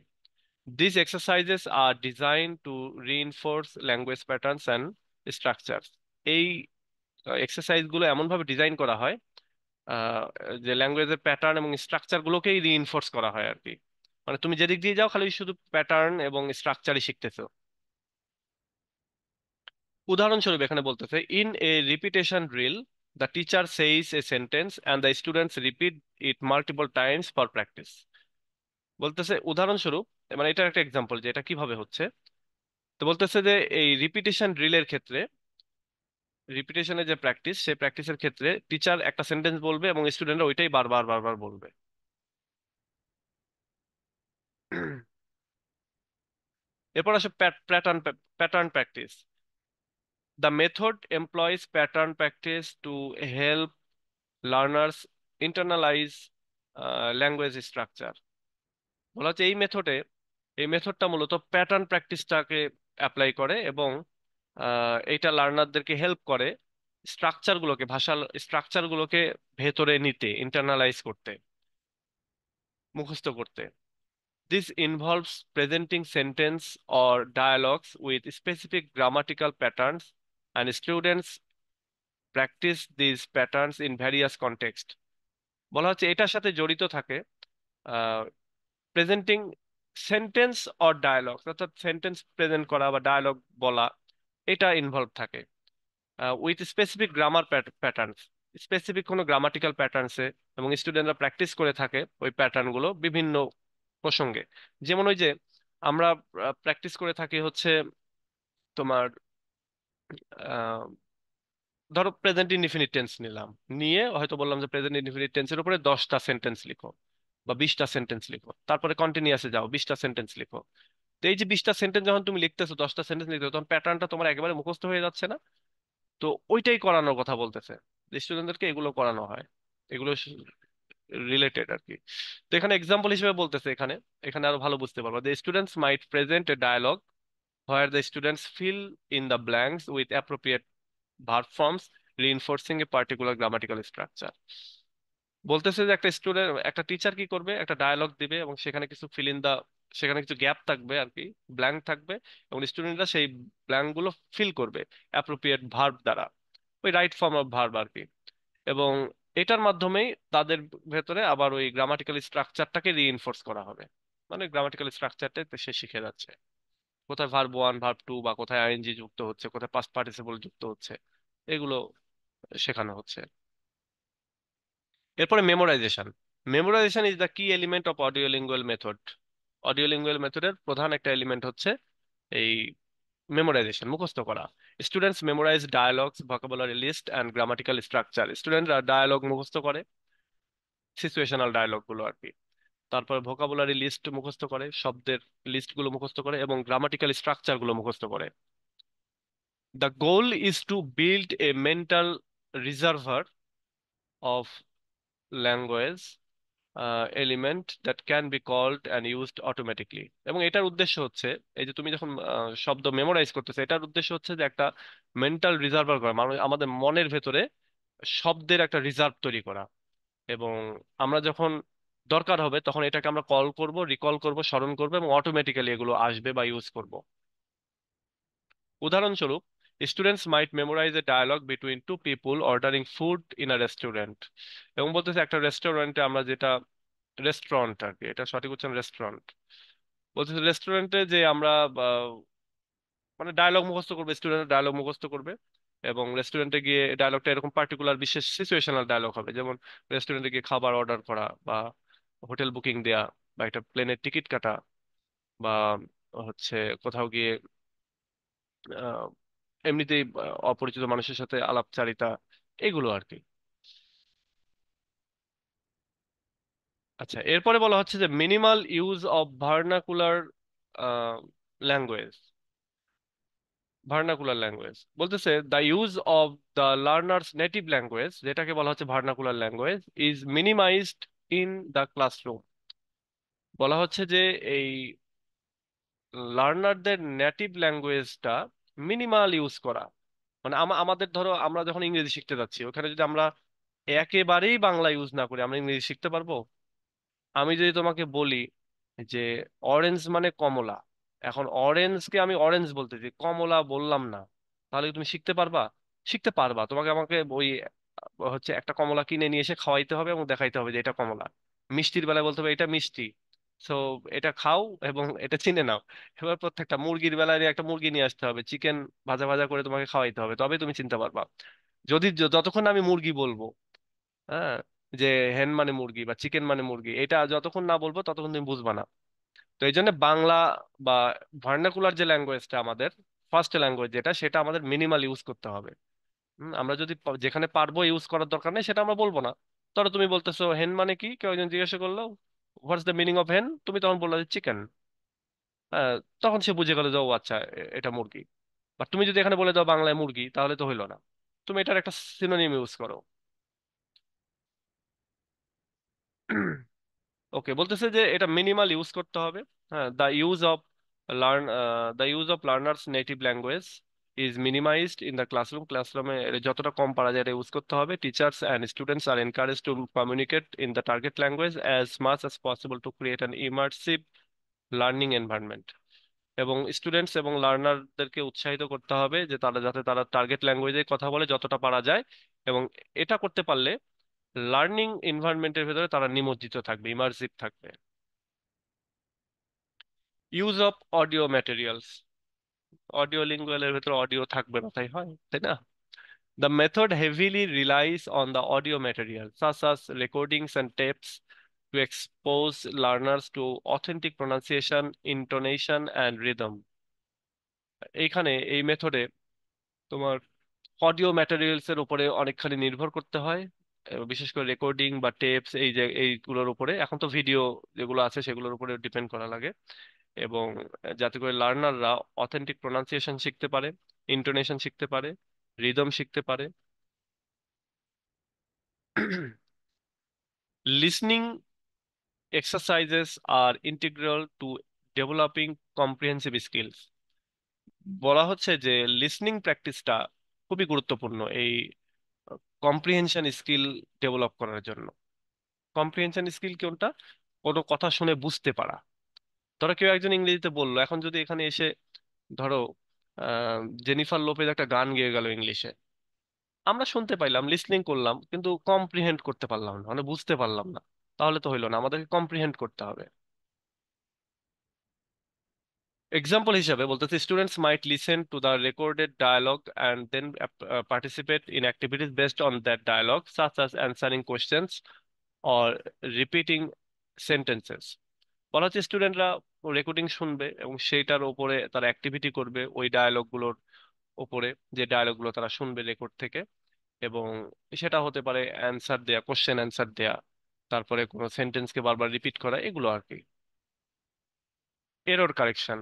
These exercises are designed to reinforce language patterns and structures. এই এক্সারসাইজ গুলো এমন ভাবে ডিজাইন করা হয় আহ, যে ল্যাঙ্গুয়েজের প্যাটার্ন এবং স্ট্রাকচার গুলোকেই রিইনফোর্স করা হয় আর কি। মানে তুমি যেদিক দিয়ে যাও খালি শুধু প্যাটার্ন এবং স্ট্রাকচারই শিখতেছো। উদাহরণস্বরূপ এখানে বলতেছে in a repetition drill the teacher says a sentence and the students repeat it multiple Times for practice. বলতেছে উদাহরণস্বরূপ, মানে এটা একটা এক্সাম্পল যে এটা কিভাবে হচ্ছে। তো বলতেছে যে এই রিপিটেশন ড্রিলের ক্ষেত্রে, রিপিটেশনের যে প্র্যাকটিস সেই প্র্যাকটিসের ক্ষেত্রে টিচার একটা সেন্টেন্স বলবে এবং স্টুডেন্টরা ওইটাই বারবার বারবার বলবে। এরপর আসে pattern pattern practice. The method employees pattern practice to help learners internalise language structure. বলা হচ্ছে এই মেথডটা মূলত প্যাটার্ন প্র্যাকটিসটাকে অ্যাপ্লাই করে এবং এইটা লার্নারদেরকে হেল্প করে স্ট্রাকচার গুলোকে, ভাষার স্ট্রাকচার গুলোকে ভেতরে নিতে, ইন্টারনালাইজ করতে, মুখস্থ করতে। This involves presenting sentence or dialogues with specific grammatical patterns, and students practice these patterns in various contexts. বলা হচ্ছে এটার সাথে জড়িত থাকে প্রেজেন্টিং সেন্টেন্স অর ডায়ালগ, অর্থাৎ সেন্টেন্স প্রেজেন্ট করা বা ডায়ালগ বলা, এটা ইনভলভ থাকে with specific grammar patterns, specific কোনো গ্রামাটিক্যাল প্যাটার্নসে, এবং স্টুডেন্টরা প্র্যাকটিস করে থাকে ওই প্যাটার্ন গুলো বিভিন্ন প্রসঙ্গে। যেমন ওই যে আমরা প্র্যাকটিস করে থাকি হচ্ছে তোমার ধরো প্রেজেন্ট ইনডিফিনিট টেন্স নিলাম, নিয়ে হয়তো বললাম যে প্রেজেন্ট ইনডিফিনিট টেন্সের উপরে 10টা সেন্টেন্স লিখো বা 20টা সেন্টেন্স লিখো, তারপরে কন্টিনিউয়াসে যাও 20টা সেন্টেন্স লিখো। তো এই যে 20টা সেন্টেন্স যখন তুমি লিখতেছো, 10টা সেন্টেন্স লিখতেছো, তখন প্যাটার্নটা তোমার একেবারে মুখস্থ হয়ে যাচ্ছে না? তো ওইটাই করানোর কথা বলতেছে, স্টুডেন্টদেরকে এগুলো করানো হয়, এগুলো রিলেটেড আর কি। তো এখানে এক্সাম্পল হিসেবে বলতেছে, এখানে এখানে আরো ভালো বুঝতে পারবা, the students might present a dialogue where the students fill in the blanks with appropriate verb forms, reinforcing a particular grammatical structure. বলতেছে যে একটা স্টুডেন্ট, একটা টিচার কি করবে, একটা ডায়ালগ দিবে এবং সেখানে কিছু ফিল ইন দা, সেখানে কিছু গ্যাপ থাকবে আর কি, ব্ল্যাঙ্ক থাকবে, এবং স্টুডেন্টরা সেই ব্ল্যাঙ্ক গুলো ফিল করবে অ্যাপ্রোপ্রিয়েট ভার্ব দ্বারা, ওই রাইট ফর্ম অফ ভার্ব আর কি। এবং এটার মাধ্যমেই তাদের ভেতরে আবার ওই গ্রামাটিক্যাল স্ট্রাকচারটাকে রিইনফোর্স করা হবে, মানে গ্রামাটিক্যাল স্ট্রাকচারটা সে শিখে যাচ্ছে, কোথায় ভার্ব ওয়ান ভার্ব টু বা কোথায় আইএনজি যুক্ত হচ্ছে, কোথায় পাস্ট পার্টিসিপল যুক্ত হচ্ছে, এগুলো শেখানো হচ্ছে। এরপরে memorisation. Memorisation is the key element of audio lingual method. Audio lingual মেথডের প্রধান একটা এলিমেন্ট হচ্ছে এই মেমোরাইজেশন, মুখস্থ করা। Students memorise dialogues, vocabulary list and grammatical structure. স্টুডেন্টরা ডায়ালগ মুখস্থ করে, সিচুয়েশনাল ডায়ালগ গুলো আর কি, তারপর ভোকাবুলারি লিস্ট মুখস্থ করে, শব্দের লিস্ট গুলো মুখস্থ করে, এবং গ্রামাটিক্যাল স্ট্রাকচার গুলো মুখস্থ করে। The goal is to build a mental reservoir of language element that can be called and used automatically. এবং এটার উদ্দেশ্য হচ্ছে, এই যে তুমি যখন শব্দ মেমোরাইজ করতেছো, এটার উদ্দেশ্য হচ্ছে যে একটা মেন্টাল রিজার্ভার করা, মানে আমাদের মনের ভেতরে শব্দের একটা রিজার্ভ তৈরি করা, এবং আমরা যখন দরকার হবে তখন এটাকে আমরা কল করব, রিকল করব, স্মরণ করবো, এবং অটোমেটিক্যালি এগুলো আসবে বা ইউজ করব। উদাহরণস্বরূপ, students might memorise a dialogue between two people ordering food in a restaurant. এবং বলতেছে একটা রেস্টুরেন্টে আমরা যেটা, রেস্টুরেন্ট আর কি, এটা সঠিক উচ্চারণ রেস্টুরেন্ট। বলতেছে রেস্টুরেন্টে যে আমরা মানে ডায়লগ মুখস্থ করবে, স্টুডেন্ট ডায়লগ মুখস্থ করবে, এবং রেস্টুরেন্টে গিয়ে ডায়লগটা এরকম পার্টিকুলার বিশেষ সিচুয়েশনাল ডায়লগ হবে, যেমন রেস্টুরেন্টে গিয়ে খাবার অর্ডার করা, বা হোটেল বুকিং দেয়া, বা একটা প্লেনের টিকিট কাটা, বা হচ্ছে কোথাও গিয়ে আহ, এমনিতেই অপরিচিত মানুষের সাথে আলাপচারিতা, এগুলো আর কি। আচ্ছা, এরপরে বলা হচ্ছে যে minimal use of vernacular language. Vernacular language বলতেছে the use of the learners native language, যেটাকে বলা হচ্ছে vernacular language, is minimised in the classroom. বলা হচ্ছে যে এই লার্নারদের নেটিভ ল্যাঙ্গুয়েজটা মিনিমাল ইউজ করা, মানে আমাদের ধরো আমরা যখন ইংরেজি শিখতে যাচ্ছি, ওখানে যদি আমরা একেবারেই বাংলা ইউজ না করি, আমরা ইংরেজি শিখতে পারবো? আমি যদি তোমাকে বলি যে অরেঞ্জ মানে কমলা, এখন অরেঞ্জকে আমি অরেঞ্জ বলতেছি, কমলা বললাম না, তাহলে কি তুমি শিখতে পারবা? শিখতে পারবা। তোমাকে আমাকে ওই হচ্ছে একটা কমলা কিনে নিয়ে এসে খাওয়াইতে হবে এবং দেখাইতে হবে যে এটা কমলা। মিষ্টির বেলায় বলতে হবে এটা মিষ্টি, সো এটা খাও এবং এটা চিনে নাও। এবার প্রত্যেকটা মুরগির বেলায় একটা মুরগি নিয়ে আসতে হবে, চিকেন ভাজা ভাজা করে তোমাকে খাওয়াইতে হবে, তবে তুমি চিনতে পারবা। যদি যতক্ষণ না আমি মুরগি বলবো, হ্যাঁ, যে হেন মানে মুরগি বা চিকেন মানে মুরগি, এটা যতক্ষণ না বলবো ততক্ষণ তুমি বুঝবা না। তো এই জন্য বাংলা বা ভার্নাকুলার যে ল্যাঙ্গুয়েজটা আমাদের, ফার্স্ট ল্যাঙ্গুয়েজ যেটা, সেটা আমাদের মিনিমাল ইউজ করতে হবে। আমরা যদি যেখানে পারবো ইউজ করার দরকার নেই সেটা আমরা বলবো না। ধরো তুমি বলতেছো হেন মানে কি, কেউ একজন জিজ্ঞাসা করলো হোয়াটস দ্য মিনিং অফ হেন, তুমি তখন বললে চিকেন, হ্যাঁ, তখন সে বুঝে গেল যে ও আচ্ছা এটা মুরগি। বাট তুমি যদি এখানে বলে দাও বাংলায় মুরগি, তাহলে তো হইলো না, তুমি এটার একটা সিনোনিম ইউজ করো। ওকে, বলতেছে যে এটা মিনিমাল ইউজ করতে হবে। হ্যাঁ, the use of learners native language is minimised in the classroom. ক্লাসরুমে যতটা কম পারা যায় এটা ইউজ করতে হবে। Teachers and students are encourage to communicate in the target language as much as possible to create an immersive learning environment. এবং students এবং লার্নারদেরকে উৎসাহিত করতে হবে যে তারা যাতে তারা টার্গেট ল্যাঙ্গুয়েজে কথা বলে যতটা পারা যায়। এবং এটা করতে পারলে লার্নিং এনভায়রনমেন্টের ভেতরে তারা নিমজ্জিত থাকবে, ইমার্সিভ থাকবে। Use of audio materials. Audio লিঙ্গুয়ালের ভেতরে অডিও থাকবে না, তাই হয়, তাই না? The method heavily relies on the audio material, such as recordings and tapes, to expose learners to authentic pronunciation, intonation, and rhythm. এইখানে এই মেথডে তোমার অডিও ম্যাটেরিয়ালস এর উপরে অনেকখানি নির্ভর করতে হয়, বিশেষ করে রেকর্ডিং বা টেপস, এই যে এইগুলোর উপরে, এখন তো ভিডিও যেগুলো আছে সেগুলোর উপরে ডিপেন্ড করা লাগে। এবং যাতে করে লার্নাররা অথেন্টিক প্রোনাউন্সিয়েশন শিখতে পারে, ইন্টোনেশন শিখতে পারে, রিদম শিখতে পারে। Listening exercises are integral to developing comprehensive skills। বলা হচ্ছে যে লিসনিং প্র্যাকটিসটা খুবই গুরুত্বপূর্ণ এই কম্প্রিহেনশন স্কিল ডেভেলপ করার জন্য। কম্প্রিহেনশন স্কিল কোনটা? কোনো কথা শুনে বুঝতে পারা। ধরো কেউ একজন ইংরেজিতে বললো, এখন যদি এখানে এসে ধরো জেনিফার লোপেজ একটা গান গেয়ে গেল ইংলিশে, আমরা শুনতে পাইলাম, লিসনিং করলাম, কিন্তু কম্প্রিহেন্ড করতে পারলাম না, মানে বুঝতে পারলাম না, তাহলে তো হইলো না, আমাদেরকে কম্প্রিহেন্ড করতে হবে। এক্সাম্পল হিসাবে বলতেছি, students might listen to the recorded dialogue and then participate in activities based on that dialogue, such as answering questions or repeating sentences. বলা হচ্ছে স্টুডেন্টরা রেকর্ডিং শুনবে এবং সেইটার উপরে তারা অ্যাক্টিভিটি করবে ওই ডায়ালগগুলোর উপরে, যে ডায়ালগগুলো তারা শুনবে রেকর্ড থেকে। এবং সেটা হতে পারে অ্যান্সার দেয়া, কোশ্চেন অ্যান্সার দেয়া, তারপরে কোনো সেন্টেন্সকে বারবার রিপিট করা, এগুলো আর কি। Error correction.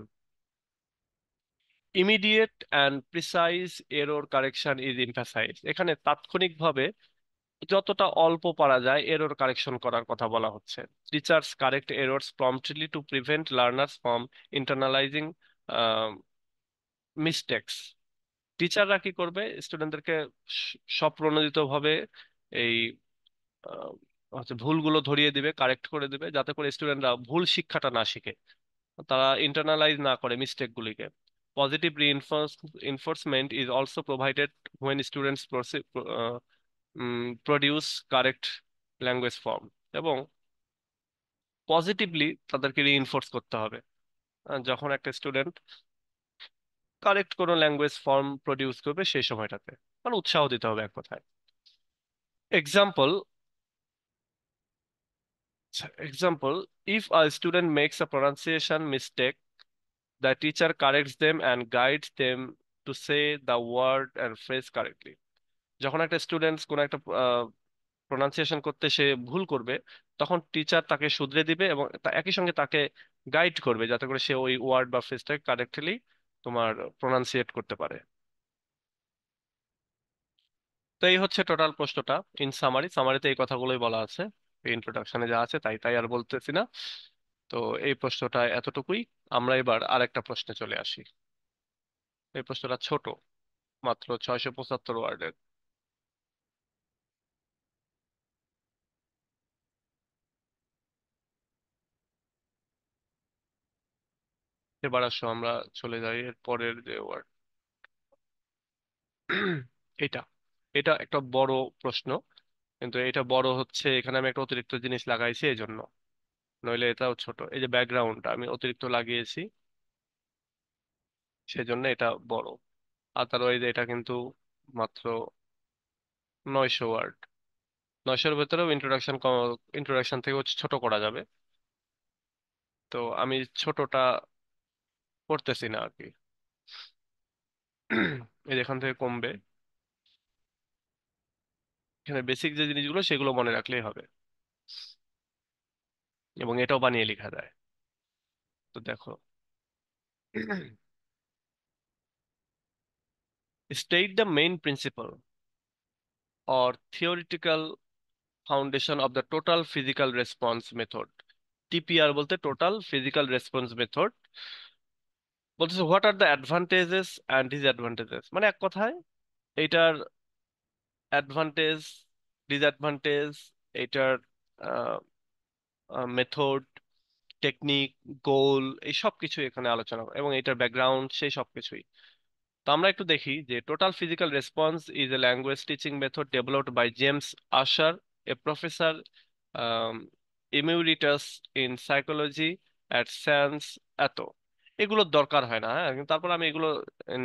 Immediate and precise error correction is emphasise. এখানে তাৎক্ষণিকভাবে যতটা অল্প পারা যায় এরর কারেকশন করার কথা বলা হচ্ছে। Teachers correct errors promptly to prevent learners from internalizing mistakes. টিচাররা কি করবে? স্টুডেন্টদেরকে স্বপ্রণোদিত ভাবে এই আহ, হচ্ছে ভুলগুলো ধরিয়ে দিবে, কারেক্ট করে দিবে, যাতে করে স্টুডেন্টরা ভুল শিক্ষাটা না শিখে, তারা ইন্টারনালাইজ না করে মিস্টেক গুলিকে। Positive reinforcement is also provided when students produce correct language form। এবং পজিটিভলি তাদেরকে রিইনফোর্স করতে হবে যখন একটা স্টুডেন্ট কারেক্ট কোনো ল্যাঙ্গুয়েজ ফর্ম প্রডিউস করবে সেই সময়টাতে, মানে উৎসাহ দিতে হবে এক কথায়। Example example, if a student makes a pronunciation mistake, the teacher corrects them and guides them to say the word and phrase correctly। যখন একটা স্টুডেন্টস কোনো একটা প্রোনাউন্সিয়েশন করতে সে ভুল করবে, তখন টিচার তাকে শুধরে দিবে এবং একই সঙ্গে তাকে গাইড করবে যাতে করে সে ওই ওয়ার্ড বা ফ্রেজটাকে কারেক্টলি তোমার প্রোনাউন্সিয়েট করতে পারে। তো এই হচ্ছে টোটাল প্রশ্নটা। ইন সামারি, সামারিতে এই কথাগুলোই বলা আছে, ইন্ট্রোডাকশনে যা আছে তাই তাই আর বলতেছি না। তো এই প্রশ্নটা এতটুকুই। আমরা এবার আরেকটা প্রশ্নে চলে আসি। এই প্রশ্নটা ছোট, মাত্র 675 ওয়ার্ডের। এবার আসো আমরা চলে যাই এর পরের যে ওয়ার্ড। এটা এটা একটা বড় প্রশ্ন, কিন্তু এটা বড় হচ্ছে এখানে আমি একটা অতিরিক্ত জিনিস লাগাইছি এই জন্য, নইলে এটাও ছোট। এই যে ব্যাকগ্রাউন্ডটা আমি অতিরিক্ত লাগিয়েছি, সেজন্য এটা বড়। আদারওয়াইজ এটা কিন্তু মাত্র 900 ওয়ার্ড। 900-এর ভেতরেও ইন্ট্রোডাকশন থেকেও ছোট করা যাবে। তো আমি ছোটটা করতেছি না আর কি। এই যে এখান থেকে কমবে, এখানে বেসিক যে জিনিসগুলো সেগুলো মনে রাখলেই হবে, এবং এটাও বানিয়ে লেখা যায়। তো দেখো, state the main principle or theoretical foundation of the total physical response method। TPR বলতে টোটাল ফিজিক্যাল রেসপন্স মেথড। বলতেছে what are the advantages and disadvantages, মানে এক কথায় এইটার অ্যাডভান্টেজ, ডিসঅ্যাডভান্টেজ, এইটার মেথড, টেকনিক, গোল, এই সব কিছু এখানে আলোচনা করে এবং এটার ব্যাকগ্রাউন্ড সেই সব কিছুই। তো আমরা একটু দেখি যে total physical response is a language teaching method developed by James Asher, a professor emeritus in psychology at science. এত এগুলোর দরকার হয় না, হ্যাঁ, কিন্তু তারপর আমি এগুলো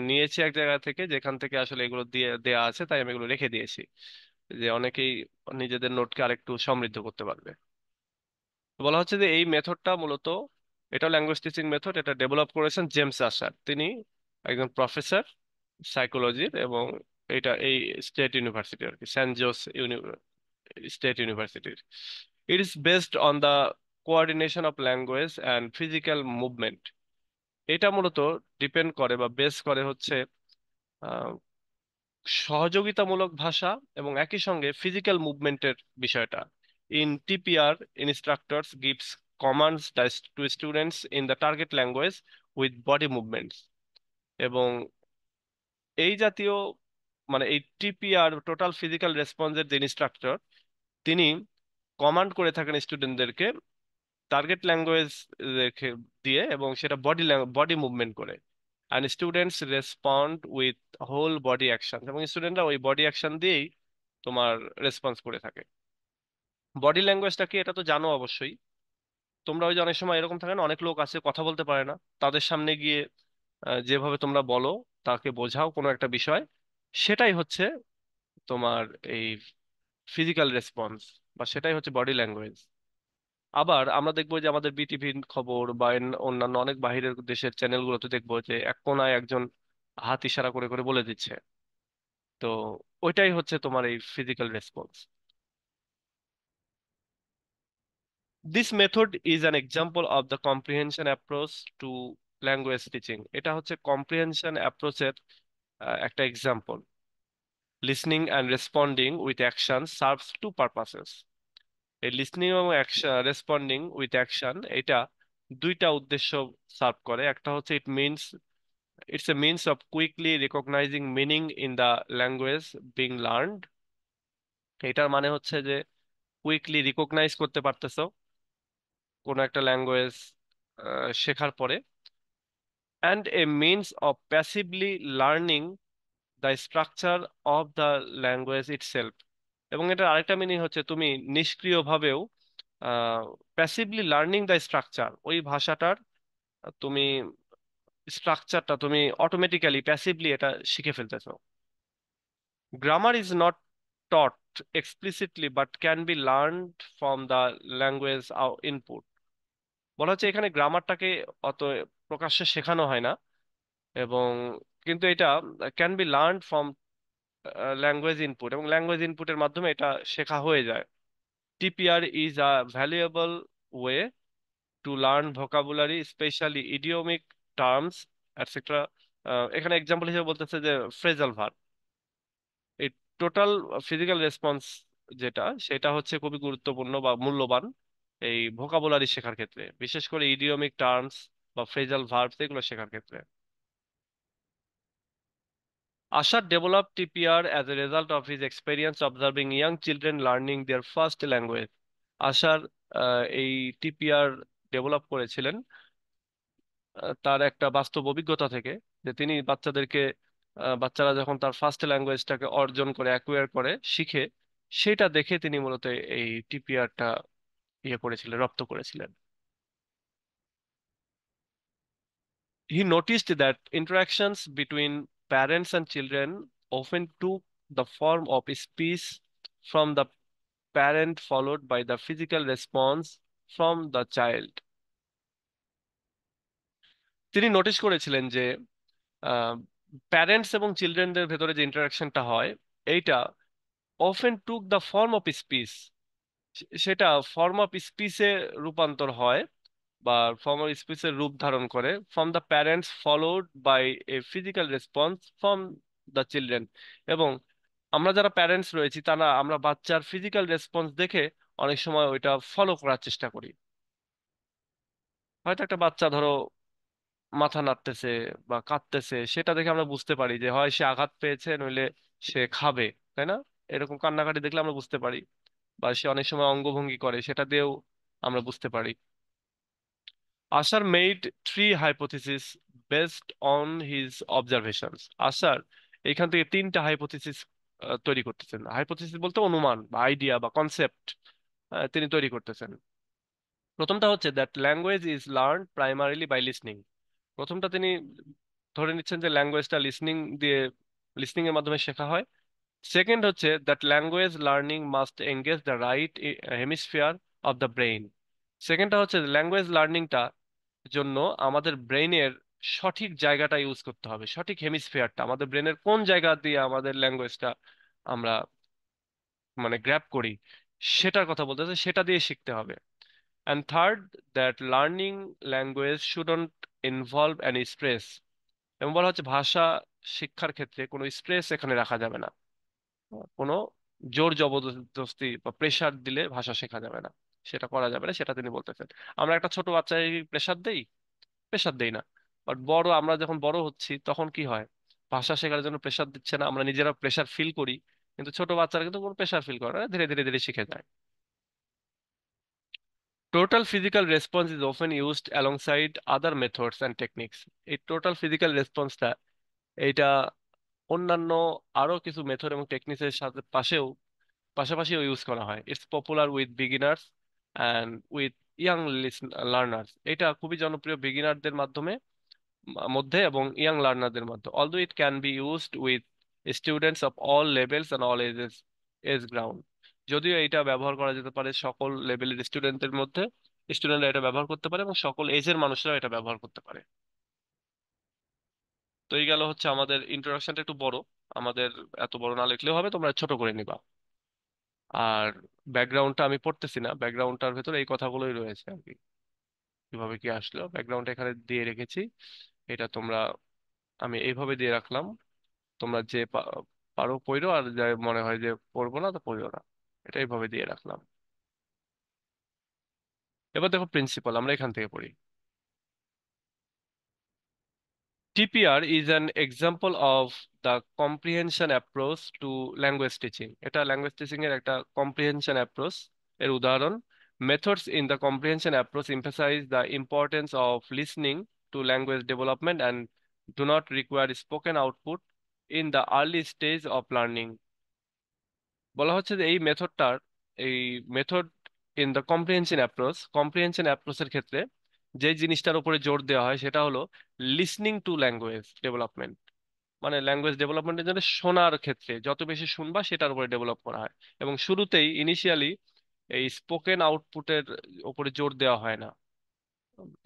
নিয়েছি এক জায়গা থেকে যেখান থেকে আসলে এগুলো দিয়ে দেয়া আছে, তাই আমি এগুলো রেখে দিয়েছি যে অনেকেই নিজেদের নোটকে আরেকটু সমৃদ্ধ করতে পারবে। বলা হচ্ছে যে এই মেথডটা মূলত, এটা ল্যাঙ্গুয়েজ টিচিং মেথড, এটা ডেভেলপ করেছেন জেমস আশার। তিনি একজন প্রফেসর সাইকোলজির, এবং এটা এই স্টেট ইউনিভার্সিটি আর কি, সেন্ট জোস স্টেট ইউনিভার্সিটির। It is based on the coordination of language and physical movement. এটা মূলত ডিপেন্ড করে বা বেস করে হচ্ছে আহ, সহযোগিতামূলক ভাষা এবং একই সঙ্গে ফিজিক্যাল মুভমেন্টের বিষয়টা। In TPR, instructors gives commands to students in the target language with body movements. এবং এই জাতীয় মানে এই টিপিআর, টোটাল ফিজিক্যাল রেসপন্সের যে ইনস্ট্রাক্টর, তিনি কমান্ড করে থাকেন স্টুডেন্টদেরকে টার্গেট ল্যাঙ্গুয়েজ দিয়ে, এবং সেটা বডি মুভমেন্ট করে। And students respond with whole body action, এবং স্টুডেন্টরা ওই বডি অ্যাকশন দিয়েই তোমার রেসপন্স করে থাকে। বডি ল্যাঙ্গুয়েজটা কি এটা তো জানো অবশ্যই তোমরা। ওই যে অনেক সময় এরকম থাকে না, অনেক লোক আছে কথা বলতে পারে না, তাদের সামনে গিয়ে যেভাবে তোমরা বলো, তাকে বোঝাও কোনো একটা বিষয়, সেটাই হচ্ছে তোমার এই ফিজিক্যাল রেসপন্স, বা সেটাই হচ্ছে বডি ল্যাঙ্গুয়েজ। আবার আমরা দেখবো যে আমাদের বিটিভির খবর বা অন্যান্য অনেক বাইরের দেশের চ্যানেলগুলোতে দেখবো যে এক কোনায় একজন হাত ইশারা করে করে বলে দিচ্ছে। তো ওইটাই হচ্ছে তোমার এই physical response. This method is an example of the comprehension approach to language teaching. এটা হচ্ছে কম্প্রিহেনশন অ্যাপ্রোচের একটা example. Listening and responding with action serves two purposes. এই লিসনিং এবং রেসপন্ডিং উইথ অ্যাকশন, এটা দুইটা উদ্দেশ্য সার্ভ করে। একটা হচ্ছে it's a means of quickly recognizing meaning in the language being learned। এটার মানে হচ্ছে যে কুইকলি রিকগনাইজ করতে পারতেছো কোন একটা ল্যাঙ্গুয়েজ শেখার পরে। and a means of passively learning the structure of the language itself। এবং এটার আরেকটা মিনিং হচ্ছে তুমি নিষ্ক্রিয়ভাবেও প্যাসিভলি লার্নিং দ্য স্ট্রাকচার, ওই ভাষাটার তুমি স্ট্রাকচারটা তুমি অটোমেটিক্যালি প্যাসিভলি এটা শিখে ফেলতেছো। Grammar is not taught explicitly but can be learned from the language input। বলা হচ্ছে এখানে গ্রামারটাকে অত প্রকাশ্যে শেখানো হয় না, এবং কিন্তু এটা can be learn from language input, এবং ল্যাঙ্গুয়েজ ইনপুটের মাধ্যমে এটা শেখা হয়ে যায়। TPR is a valuable way to learn vocabulary, specially idiomatic terms etcetera. এখানে এক্সাম্পল হিসেবে বলতেছে যে ফ্রেজাল ভার্ব। এই টোটাল ফিজিক্যাল রেসপন্স যেটা, সেটা হচ্ছে খুবই গুরুত্বপূর্ণ বা মূল্যবান এই ভোকাবুলারি শেখার ক্ষেত্রে, বিশেষ করে ইডিওমিক টার্মস বা ফ্রেজাল ভার্বস এগুলো শেখার ক্ষেত্রে। Asher developed TPR as a result of his experience observing young children learning their first language। আশার এই টিপিআর ডেভেলপ করেছিলেন তার একটা বাস্তব অভিজ্ঞতা থেকে, যে তিনি বাচ্চাদেরকে বাচ্চারা যখন তার ফার্স্ট ল্যাঙ্গুয়েজটাকে অর্জন করে অ্যাকুয়ার করে শিখে, সেটা দেখে তিনি মূলত এই টিপিআরটা ইয়ে করেছিলেন, রপ্ত করেছিলেন। He noticed that interactions between parents and children often took the form of speech from the parent followed by the physical response from the child। তিনি নোটিশ করেছিলেন যে প্যারেন্টস এবং চিলড্রেনদের ভেতরে যে ইন্টারাকশনটা হয়, এইটা often took the form of speech, সেটা ফর্ম অফ স্পিচে রূপান্তর হয় বা ফর্ম অফ স্পিচের রূপ ধারণ করে from the parents followed by a physical response from the children. এবং আমরা যারা প্যারেন্টস রয়েছি তারা আমরা বাচ্চার ফিজিক্যাল রেসপন্স দেখে অনেক সময় ওইটা ফলো করার চেষ্টা করি। হয়তো একটা বাচ্চা ধরো মাথা নাড়তেছে বা কাঁদতেছে, সেটা দেখে আমরা বুঝতে পারি যে হয় সে আঘাত পেয়েছে, নইলে সে খাবে, তাই না? এরকম কান্নাকাটি দেখলে আমরা বুঝতে পারি। বা সে অনেক সময় অঙ্গভঙ্গি করে, সেটা দিয়েও আমরা বুঝতে পারি। Asher made three hypotheses based on his observations. আশার এখান থেকে তিনটা হাইপোথিসিস তৈরি করতেছেন। হাইপোথিসিস বলতে অনুমান বা আইডিয়া বা কনসেপ্ট তিনি তৈরি করতেছেন। প্রথমটা হচ্ছে that language is learn primarily by listening. প্রথমটা তিনি ধরে নিচ্ছেন যে ল্যাঙ্গুয়েজটা লিসনিং এর মাধ্যমে শেখা হয়। সেকেন্ড হচ্ছে that language learning must engage the right hemisphere of the brain. সেকেন্ডটা হচ্ছে ল্যাঙ্গুয়েজ লার্নিংটা জন্য আমাদের ব্রেইনের সঠিক জায়গাটা ইউজ করতে হবে, সঠিক হেমিস্ফিয়ারটা, আমাদের ব্রেনের কোন জায়গা দিয়ে আমাদের ল্যাঙ্গুয়েজটা আমরা মানে গ্র্যাব করি সেটার কথা বলতেছে, সেটা দিয়ে শিখতে হবে। And third, that learning language shouldn't involve any stress. এবং বলা হচ্ছে ভাষা শিক্ষার ক্ষেত্রে কোনো স্ট্রেস এখানে রাখা যাবে না, কোনো জোর জবরদস্তি বা প্রেসার দিলে ভাষা শেখা যাবে না, সেটা করা যাবে না, সেটা তিনি বলতেছেন। আমরা একটা ছোট বাচ্চাকে প্রেসার দেই? প্রেসার দেই না। বাট আমরা যখন বড় হচ্ছি তখন কি হয়, ভাষা শেখার জন্য প্রেসার দিচ্ছে না, আমরা নিজেরা প্রেসার ফিল করি, কিন্তু ছোট বাচ্চারা কিন্তু কোনো প্রেসার ফিল করে না, ধীরে ধীরে ধীরে শিখে যায়। Total physical response is often used alongside other methods and techniques. এই টোটাল ফিজিক্যাল রেসপন্সটা, এইটা অন্যান্য আরো কিছু মেথড এবং টেকনিক্সের সাথে পাশাপাশিও ইউজ করা হয়। It's popular with beginners and with young learners. এটা খুবই জনপ্রিয় বিগিনারদের মধ্যে এবং ইয়াং লার্নারদের মধ্যে। Although it can be used with students of all levels and all age ground. যদিও এটা ব্যবহার করা যেতে পারে সকল লেভেলের স্টুডেন্টদের মধ্যে, স্টুডেন্টরা এটা ব্যবহার করতে পারে এবং সকল এজের মানুষরা এটা ব্যবহার করতে পারে। তো এই গেল হচ্ছে আমাদের ইন্ট্রোডাকশনটা একটু বড়, আমাদের এত বড় না লিখলেও হবে, তোমরা ছোট করে নিবা। আর ব্যাকগ্রাউন্ডটা আমি পড়তেছি না, ব্যাকগ্রাউন্ডটার ভেতরে এই কথাগুলোই রয়েছে আর কি। কিভাবে কি আসলো ব্যাকগ্রাউন্ড এখানে দিয়ে রেখেছি, এটা তোমরা, আমি এইভাবে দিয়ে রাখলাম। তোমরা যে পারো পড়ো, আর যা মনে হয় যে পড়বো না তো পড়িও না, এটা এইভাবে দিয়ে রাখলাম। এবার দেখো প্রিন্সিপাল, আমরা এখান থেকে পড়ি। TPR is an example of the comprehension approach to language teaching. এটা ল্যাঙ্গুয়েজ টিচিং এর একটা comprehension approach এর উদাহরণ। Methods in the comprehension approach emphasize the importance of listening to language development and do not require spoken output in the early stage of learning. বলা হচ্ছে যে এই method in the comprehension অ্যাপ্রোচের ক্ষেত্রে যে জিনিসটার উপরে জোর দেওয়া হয় সেটা হলো লিসনিং টু ল্যাঙ্গুয়েজ ডেভেলপমেন্ট। মানে ল্যাঙ্গুয়েজ ডেভেলপমেন্টের জন্য শোনার ক্ষেত্রে যত বেশি শুনবা সেটার উপরে ডেভেলপ করা হয়, এবং শুরুতেই ইনিশিয়ালি এই স্পোকেন আউটপুটের উপরে জোর দেওয়া হয় না।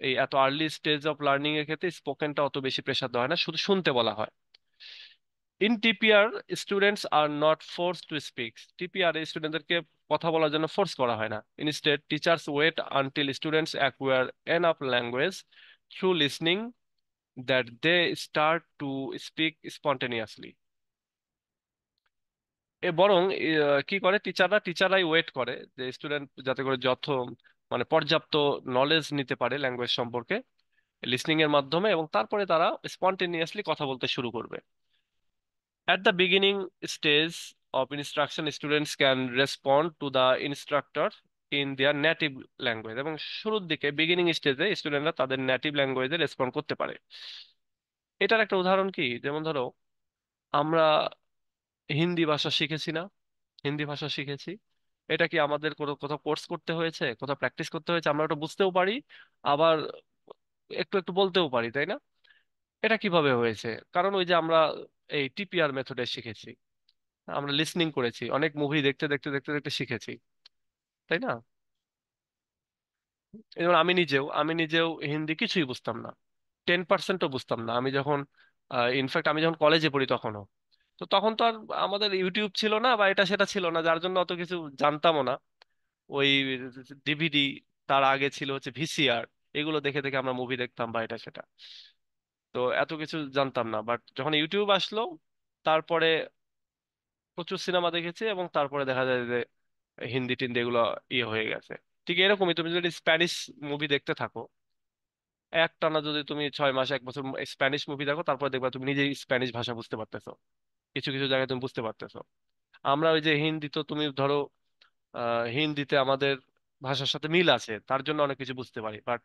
এই এত আর্লি স্টেজ অফ লার্নিং এর ক্ষেত্রে স্পোকেনটা অত বেশি প্রেসার দেওয়া হয় না, শুধু শুনতে বলা হয়। In TPR students are not force to speak. TPR স্টুডেন্টদেরকে কথা বলার জন্য ফোর্স করা হয় না। Instead teachers wait until students acquire enough language through listening that they start to speak spontaneously. বরং কি করে টিচাররাই ওয়েট করে যে স্টুডেন্ট যাতে করে মানে পর্যাপ্ত নলেজ নিতে পারে ল্যাঙ্গুয়েজ সম্পর্কে লিসনিং এর মাধ্যমে, এবং তারপরে তারা স্পন্টেনিয়াসলি কথা বলতে শুরু করবে। At the beginning stage of instruction, students can respond to the instructor in their native language. এবং শুরুর দিকে বিগিনিং স্টেজে স্টুডেন্টরা তাদের নেটিভ ল্যাঙ্গুয়েজে রেসপন্ড করতে পারে। এটার একটা উদাহরণ কি, যেমন ধরো আমরা হিন্দি ভাষা শিখেছি না, হিন্দি ভাষা শিখেছি, এটা কি আমাদের কোথাও কোর্স করতে হয়েছে, কোথাও প্র্যাকটিস করতে হয়েছে? আমরা ওটা বুঝতেও পারি, আবার একটু একটু বলতেও পারি, তাই না? এটা কিভাবে হয়েছে? কারণ ওই যে আমরা এই টিপিআর মেথডে শিখেছি, আমরা লিসনিং করেছি, অনেক মুভি দেখতে দেখতে দেখতে দেখতে শিখেছি, তাই না? যেমন আমি নিজেও হিন্দি কিছুই বুঝতাম না, 10%ও বুঝতাম না আমি যখন, ইনফ্যাক্ট আমি যখন কলেজে পড়ি তখনও। তো তখন তো আর আমাদের ইউটিউব ছিল না বা এটা সেটা ছিল না, যার জন্য অত কিছু জানতামও না। ওই ডিভিডি, তার আগে ছিল হচ্ছে ভিসিআর, এগুলো দেখে দেখে আমরা মুভি দেখতাম বা এটা সেটা। তো এত কিছু জানতাম না, বাট যখন ইউটিউব আসলো তারপরে প্রচুর সিনেমা দেখেছি, এবং তারপরে দেখা যায় যে হিন্দি টিন্দি এগুলো ইয়ে হয়ে গেছে। ঠিক এরকমই তুমি যদি স্প্যানিশ মুভি দেখতে থাকো, একটানা যদি তুমি 6 মাস 1 বছর স্প্যানিশ মুভি দেখো, তারপরে দেখবা তুমি নিজেই স্প্যানিশ ভাষা বুঝতে পারতেছো, কিছু কিছু জায়গায় তুমি বুঝতে পারতেছো। আমরা ওই যে হিন্দি, তো তুমি ধরো হিন্দিতে আমাদের ভাষার সাথে মিল আছে, তার জন্য অনেক কিছু বুঝতে পারি, বাট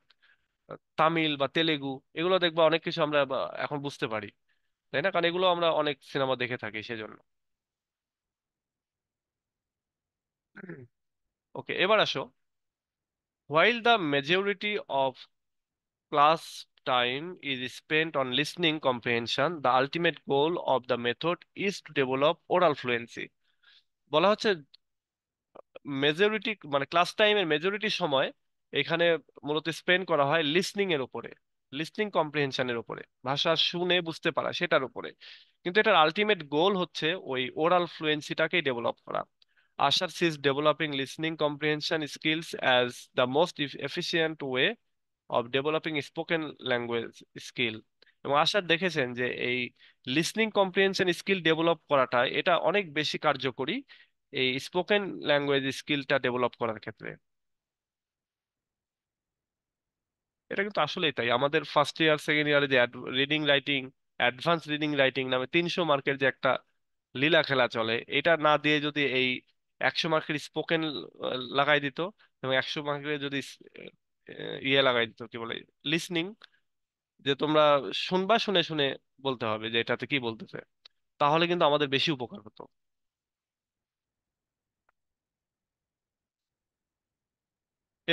তামিল বা তেলেগু, এগুলো দেখবা অনেক কিছু আমরা এখন বুঝতে পারি, তাই না? কারণ এগুলো আমরা অনেক সিনেমা দেখে থাকি সেজন্য। ওকে, এবার আসো। While the majority of class time is spent on listening comprehension, the ultimate goal of the method is to develop oral fluency. বলা হচ্ছে মেজরিটি মানে ক্লাস টাইমের মেজরিটি সময় এখানে মূলত স্পেন্ড করা হয় লিসনিং এর উপরে, লিসনিং কম্প্রিহেনশনের উপরে, ভাষা শুনে বুঝতে পারা সেটার উপরে। কিন্তু এটার আলটিমেট গোল হচ্ছে ওই ওরাল ফ্লুয়েন্সিটাকেই ডেভেলপ করা। Asher sees developing listening comprehension skills as the most efficient way of developing spoken language skill. এবং আশার দেখেছেন যে এই লিসনিং কম্প্রিহেনশন স্কিল ডেভেলপ করাটা এটা অনেক বেশি কার্যকরী এই স্পোকেন ল্যাঙ্গুয়েজ স্কিলটা ডেভেলপ করার ক্ষেত্রে। এটা কিন্তু আসলেই তাই। আমাদের ফার্স্ট ইয়ার সেকেন্ড ইয়ারে যে reading writing, advance reading writing নামে 300 মার্কের যে একটা লীলা খেলা চলে, এটা না দিয়ে যদি এই 100 মার্কের স্পোকেন লাগাই দিত, এবং 100 মার্কের যদি ইয়ে লাগাই দিত, কি বলে, লিসনিং, যে তোমরা শুনবা, শুনে শুনে বলতে হবে যে এটাতে কি বলতেছে, তাহলে কিন্তু আমাদের বেশি উপকার হতো।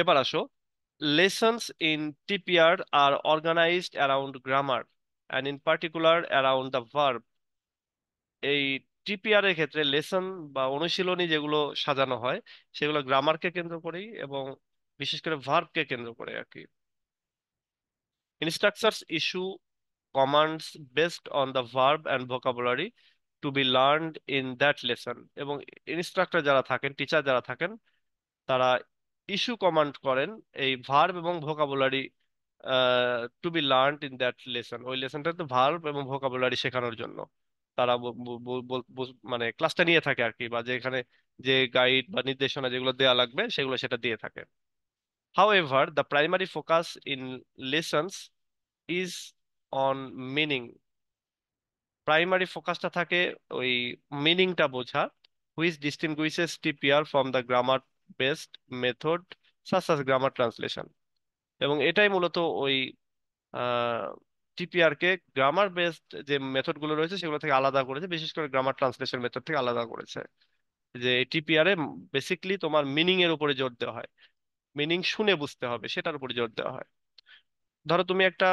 এবার আসো, lessons in TPR are organized around grammar and in particular around the verb. এই টিপিআর এর ক্ষেত্রে লেসন বা অনুশীলনী যেগুলো সাজানো হয় সেগুলো গ্রামারকে কেন্দ্র করেই, এবং বিশেষ করে ভার্বকে কেন্দ্র করে আর কি। Instructors issue commands based on the verb and vocabulary to be learned in that lesson. এবং ইনস্ট্রাক্টর যারা থাকেন, টিচার যারা থাকেন, তারা ইস্যু কমান্ড করেন এই ভার্ব এবং vocabulary to be learned in that lesson. ওই লেসনটাতে ভার্ব এবং ভোকাবুলারি শেখানোর জন্য তারা মানে ক্লাসটা নিয়ে থাকে আর কি, বা যেখানে যে গাইড বা নির্দেশনা যেগুলো দেয়া লাগবে সেগুলো সেটা দিয়ে থাকে। However, the primary focus in lessons is on meaning. Primary ফোকাসটা থাকে ওই মিনিংটা বোঝা, which ডিস্টিংগুইশেস TPR from the grammar based method such as grammar translation. এবং এটাই মূলত ওই টিপিআর কে গ্রামার বেসড যে মেথড গুলো রয়েছে সেগুলো থেকে আলাদা করেছে, বিশেষ করে গ্রামার ট্রান্সলেশন মেথড থেকে আলাদা করেছে। যে টিপিআর এ বেসিকলি তোমার মিনিং এর উপরে জোর দেওয়া হয়, মিনিং শুনে বুঝতে হবে সেটার উপরে জোর দেওয়া হয়। ধরো তুমি একটা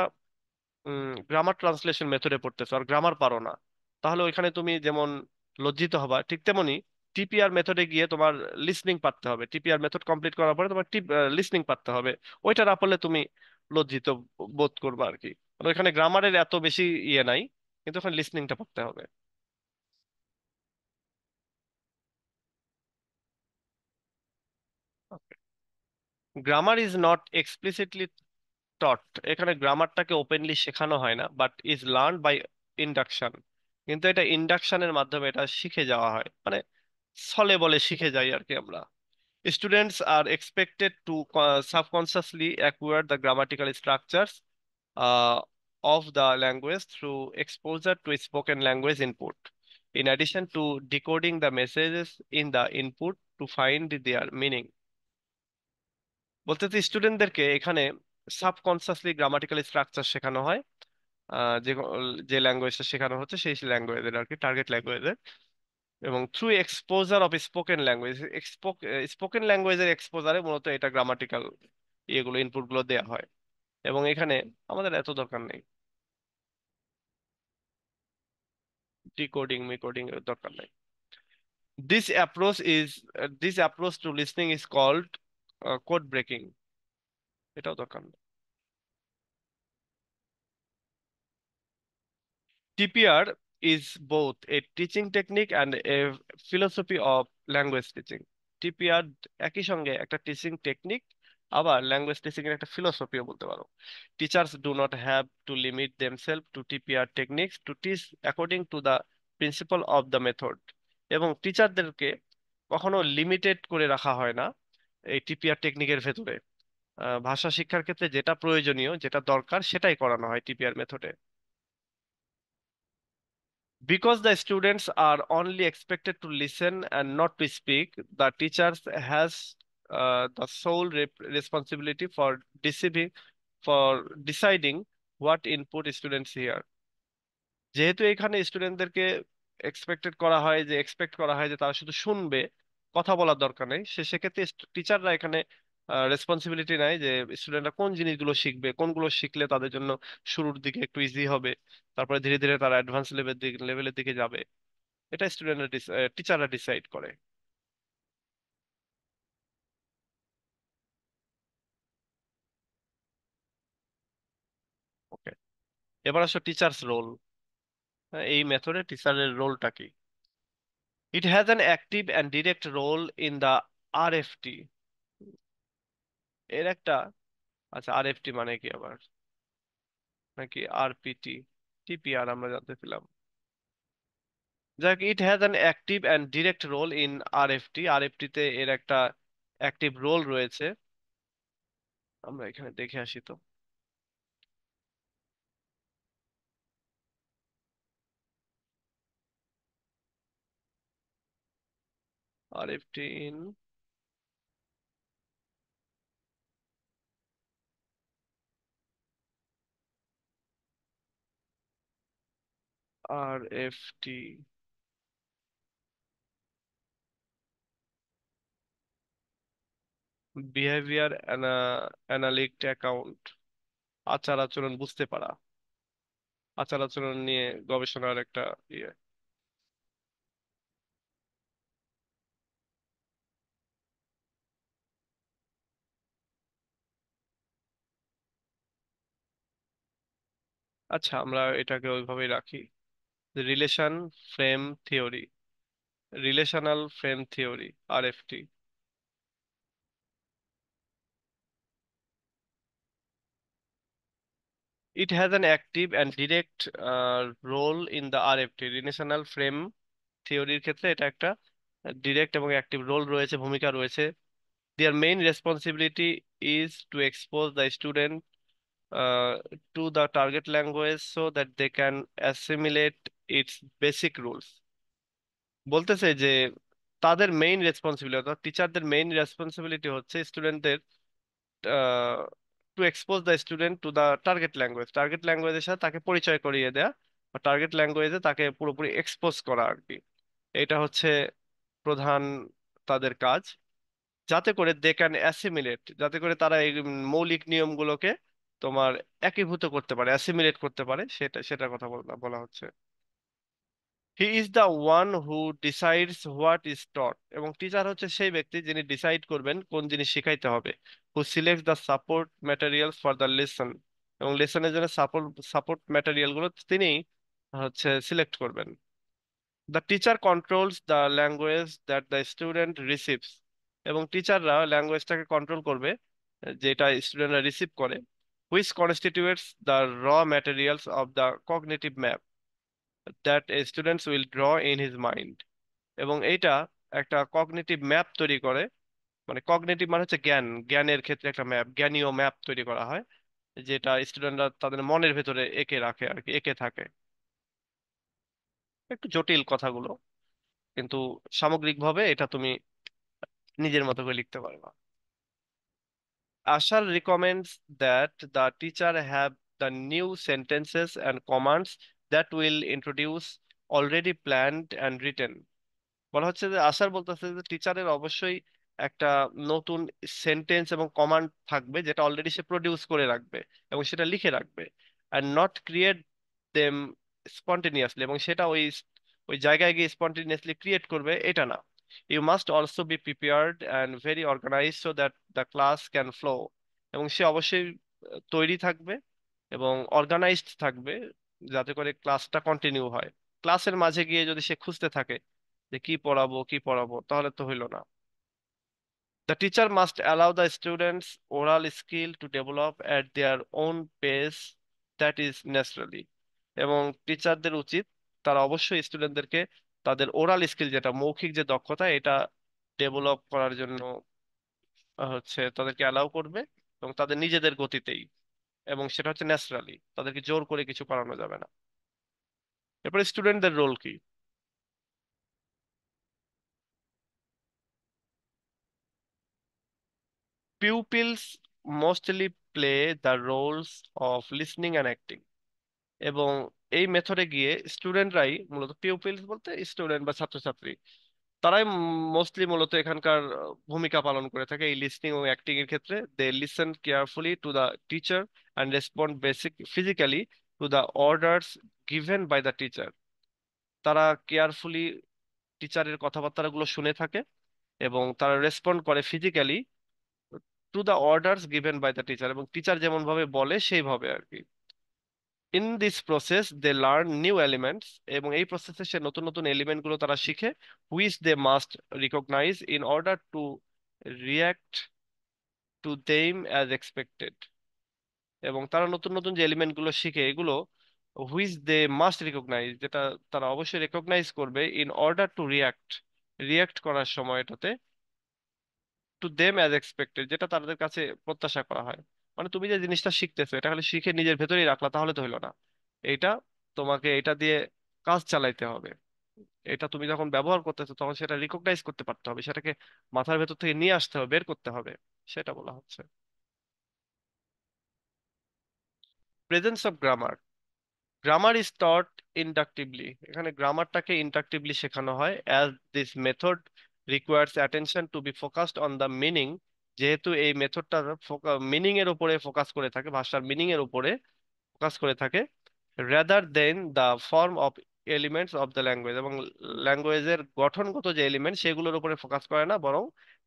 গ্রামার ট্রান্সলেশন মেথডে পড়তেছো আর গ্রামার পারো না, তাহলে ওইখানে তুমি যেমন লজ্জিত হবা, ঠিক তেমনি টিপিআর মেথডে গিয়ে তোমার লিসনিং পারতে হবে। টিপিআর মেথড কমপ্লিট করার পরে তোমার লিসনিং পারতে হবে। ওইটা না পারলে তুমি লজ্জিত বোধ করবে আর কি। মানে ওইখানে গ্রামারের এত বেশি ইয়ে নাই, কিন্তু ওখানে লিসনিংটা পারতে হবে। Grammar is not explicitly taught. এখানে গ্রামারটাকে ওপেনলি শেখানো হয় না, but is learn by induction. কিন্তু এটা ইন্ডাকশনের মাধ্যমে এটা শিখে যাওয়া হয়, মানে ছলে বলে শিখে যাই আর কি আমরা। Students are expected to subconsciously acquire the grammatical structures of the language through exposure to spoken language input, in addition to decoding the messages in the input to find their meaning. বলতে স্টুডেন্টদেরকে এখানে subconsciously grammatical structure শেখানো হয়, যে যে ল্যাঙ্গুয়েজটা শেখানো হচ্ছে সেই ল্যাঙ্গুয়েজের আর কি, টার্গেট ল্যাঙ্গুয়েজের। এবং through exposure of spoken language, spoken ল্যাঙ্গুয়েজের এক্সপোজারে মূলত এটা গ্রামাটিক্যাল ইয়েগুলো ইনপুট গুলো দেওয়া হয়। এবং এখানে আমাদের এত দরকার নেই, ডিকোডিং মিকোডিং এর দরকার নেই। This approach to listening is called code breaking, এটাও দরকার নেই। TPR is both a teaching technique and a philosophy of language teaching. TPR একই সঙ্গে একটা টিচিং টেকনিক, আবার ল্যাঙ্গুয়েজ টিচিং এর একটা ফিলোসফিও বলতে পারো। Teachers do not have to limit themselves to TPR techniques to teach according to the principle of the method. এবং টিচারদেরকে কখনো লিমিটেড করে রাখা হয় না এই টিপিআর টেকনিকের ভেতরে। ভাষা শিক্ষার ক্ষেত্রে যেটা প্রয়োজনীয়, যেটা দরকার, সেটাই করানো হয় টিপিআর মেথডে। Because the students are only expected to listen and not to speak, the teachers has the sole responsibility for deceiving. for deciding what input students hear. যেহেতু এখানে স্টুডেন্টদেরকে এক্সপেক্ট করা হয় যে তারা শুধু শুনবে, কথা বলার দরকার নেই, সেক্ষেত্রে টিচাররা এখানে রেসপন্সিবিলিটি নেয় যে স্টুডেন্টরা কোন জিনিসগুলো শিখবে, কোনগুলো শিখলে তাদের জন্য শুরুর দিকে একটু ইজি হবে, তারপরে ধীরে ধীরে তারা অ্যাডভান্স লেভেলের দিকে যাবে। এটা টিচাররা ডিসাইড করে। ওকে, এবার আসো টিচার্স রোল। এই মেথডে টিচারের রোলটা কি? It has an active and direct role in the RFT. এর একটা, আচ্ছা আরএফটি মানে কি আবার, নাকি আরপিটি, টিপিআর আমরা জানতে পেলাম। যাক, it has an active and direct role in RFT. RFT তে এর একটা অ্যাক্টিভ রোল রয়েছে। আমরা এখানে দেখে আসি তো। RFT in RFT, behaviour analytic account, আচার আচরণ বুঝতে পারা, আচার আচরণ নিয়ে গবেষণার একটা ইয়ে। আচ্ছা, আমরা এটাকে ওইভাবেই রাখি। Relation frame theory, relational frame theory, RFT. It has an active and direct role in the RFT, relational frame থিওরির ক্ষেত্রে এটা একটা ডিরেক্ট এবং অ্যাক্টিভ রোল রয়েছে, ভূমিকা রয়েছে। Their main responsibility is to expose the student uh, to the target language so that they can assimilate its basic rules. বলতেছে যে তাদের মেইন রেসপন্সিবিলিটি, অর্থাৎ টিচারদের মেইন রেসপন্সিবিলিটি হচ্ছে স্টুডেন্টদের to expose the student to the target language, target ল্যাঙ্গুয়েজের সাথে তাকে পরিচয় করিয়ে দেয়া, বা টার্গেট ল্যাঙ্গুয়েজে তাকে পুরোপুরি এক্সপোজ করা আর কি। এটা হচ্ছে প্রধান তাদের কাজ, যাতে করে দে ক্যান অ্যাসিমিলেট, যাতে করে তারা এই মৌলিক নিয়মগুলোকে তোমার একীভূত করতে পারে, অ্যাসিমিলেট করতে পারে, সেটার কথা বলা হচ্ছে। He is the one who decides what is taught, এবং টিচার হচ্ছে সেই ব্যক্তি যিনি ডিসাইড করবেন কোন জিনিস শিখাইতে হবে। Who select the support materials for the lesson, এবং লেসনের জন্য সাপোর্ট সাপোর্ট ম্যাটেরিয়াল গুলো তিনি হচ্ছে সিলেক্ট করবেন। The teacher controls the language that the student receives, এবং টিচাররা ল্যাঙ্গুয়েজটাকে কন্ট্রোল করবে যেটা স্টুডেন্টরা রিসিভ করে। হুইচ কনস্টিটিউটস দ্য র materials of the cognitive map that students will draw in his mind, এবং এইটা একটা কগনিটিভ ম্যাপ তৈরি করে। মানে কগনিটিভ মানে হচ্ছে জ্ঞান, জ্ঞানের ক্ষেত্রে একটা ম্যাপ, জ্ঞানীয় ম্যাপ তৈরি করা হয়, যেটা স্টুডেন্টরা তাদের মনের ভেতরে এঁকে রাখে আর কি, এঁকে থাকে। একটু জটিল কথাগুলো, কিন্তু সামগ্রিকভাবে এটা তুমি নিজের মতো করে লিখতে পারবা। Ashar recommends that the teacher have the new sentences and commands that will introduce already planned and written. বলা হচ্ছে যে আশার বলতেছে যে টিচারের অবশ্যই একটা নতুন সেন্টেন্স এবং কমান্ড থাকবে যেটা অলরেডি সে প্রডিউস করে রাখবে এবং সেটা লিখে রাখবে, and not create them spontaneously, এবং সেটা ওই ওই জায়গায় গিয়ে স্পন্টেনিয়াসলি ক্রিয়েট করবে এটা না। You must also be prepared and very organise so that the class can flow, এবং সে অবশ্যই তৈরি থাকবে এবং অর্গানাইজড থাকবে যাতে করে ক্লাসটা কন্টিনিউ হয়। ক্লাসের মাঝে গিয়ে যদি সে খুঁজতে থাকে যে কি পড়াবো কি পড়াবো, তাহলে তো হইলো না। The teacher must allow the students oral skill to develop at their own pace, that is naturally, এবং টিচারদের উচিত তারা অবশ্যই স্টুডেন্টদেরকে তাদের ওরাল স্কিল, যেটা মৌখিক যে দক্ষতা, এটা ডেভেলপ করার জন্য হচ্ছে তাদেরকে অ্যালাউ করবে, এবং তাদের নিজেদের গতিতেই, এবং সেটা হচ্ছে ন্যাচারালি, তাদেরকে জোর করে কিছু করানো যাবে না। এরপরে স্টুডেন্টদের রোল কি? Pupils mostly play the roles of listening and acting. এবং এই মেথডে গিয়ে স্টুডেন্টরাই, মূলত পিউপিলস বলতে স্টুডেন্ট বা ছাত্রছাত্রী, তারাই মোস্টলি মূলত এখানকার ভূমিকা পালন করে থাকে এই লিসনিং ও অ্যাক্টিং এর ক্ষেত্রে। They listen carefully to the teacher and respond basic physically to the orders given by the teacher. তারা কেয়ারফুলি টিচারের কথাবার্তাগুলো শুনে থাকে এবং তারা রেসপন্ড করে physically to the orders given by the teacher, এবং টিচার যেমন ভাবে বলে সেইভাবে আর কি। In this process they learn new elements, এবং এই প্রসেসে সে নতুন নতুন এলিমেন্ট গুলো তারা শিখে, which they must recognise in order to react to them as expected. এবং তারা নতুন নতুন যে এলিমেন্ট গুলো শিখে এগুলো হুইচ দে মাস্ট রিকগনাইজ, যেটা তারা অবশ্যই রেকগনাইজ করবে, in order to react, react করার সময় এটাতে, টু দেম অ্যাজ এক্সপেক্টেড, যেটা তাদের কাছে প্রত্যাশা করা হয়। মানে তুমি যে জিনিসটা শিখতেছো এটা খালি শিখে নিজের ভেতরেই রাখলা তাহলে তো হলো না, এটা তোমাকে এটা দিয়ে কাজ চালাইতে হবে। এটা তুমি যখন ব্যবহার করতেছো তখন সেটা রিকগনাইজ করতে পারতে হবে, সেটাকে মাথার ভেতর থেকে নিয়ে আসতে হবে, বের করতে হবে, সেটা বলা হচ্ছে। Presence of grammar. Grammar is taught inductively, এখানে গ্রামারটাকে ইন্ডাকটিভলি শেখানো হয়। As this method requires attention to be focused on the meaning, যেহেতু এই মেথডটা মিনিং এর উপরে ফোকাস করে থাকে, ভাষার মিনিং এর উপরে ফোকাস করে থাকে, rather than the form of elements of the language, এবং ল্যাঙ্গুয়েজের গঠনগত যে এলিমেন্ট সেগুলোর উপরে ফোকাস করে না, বরং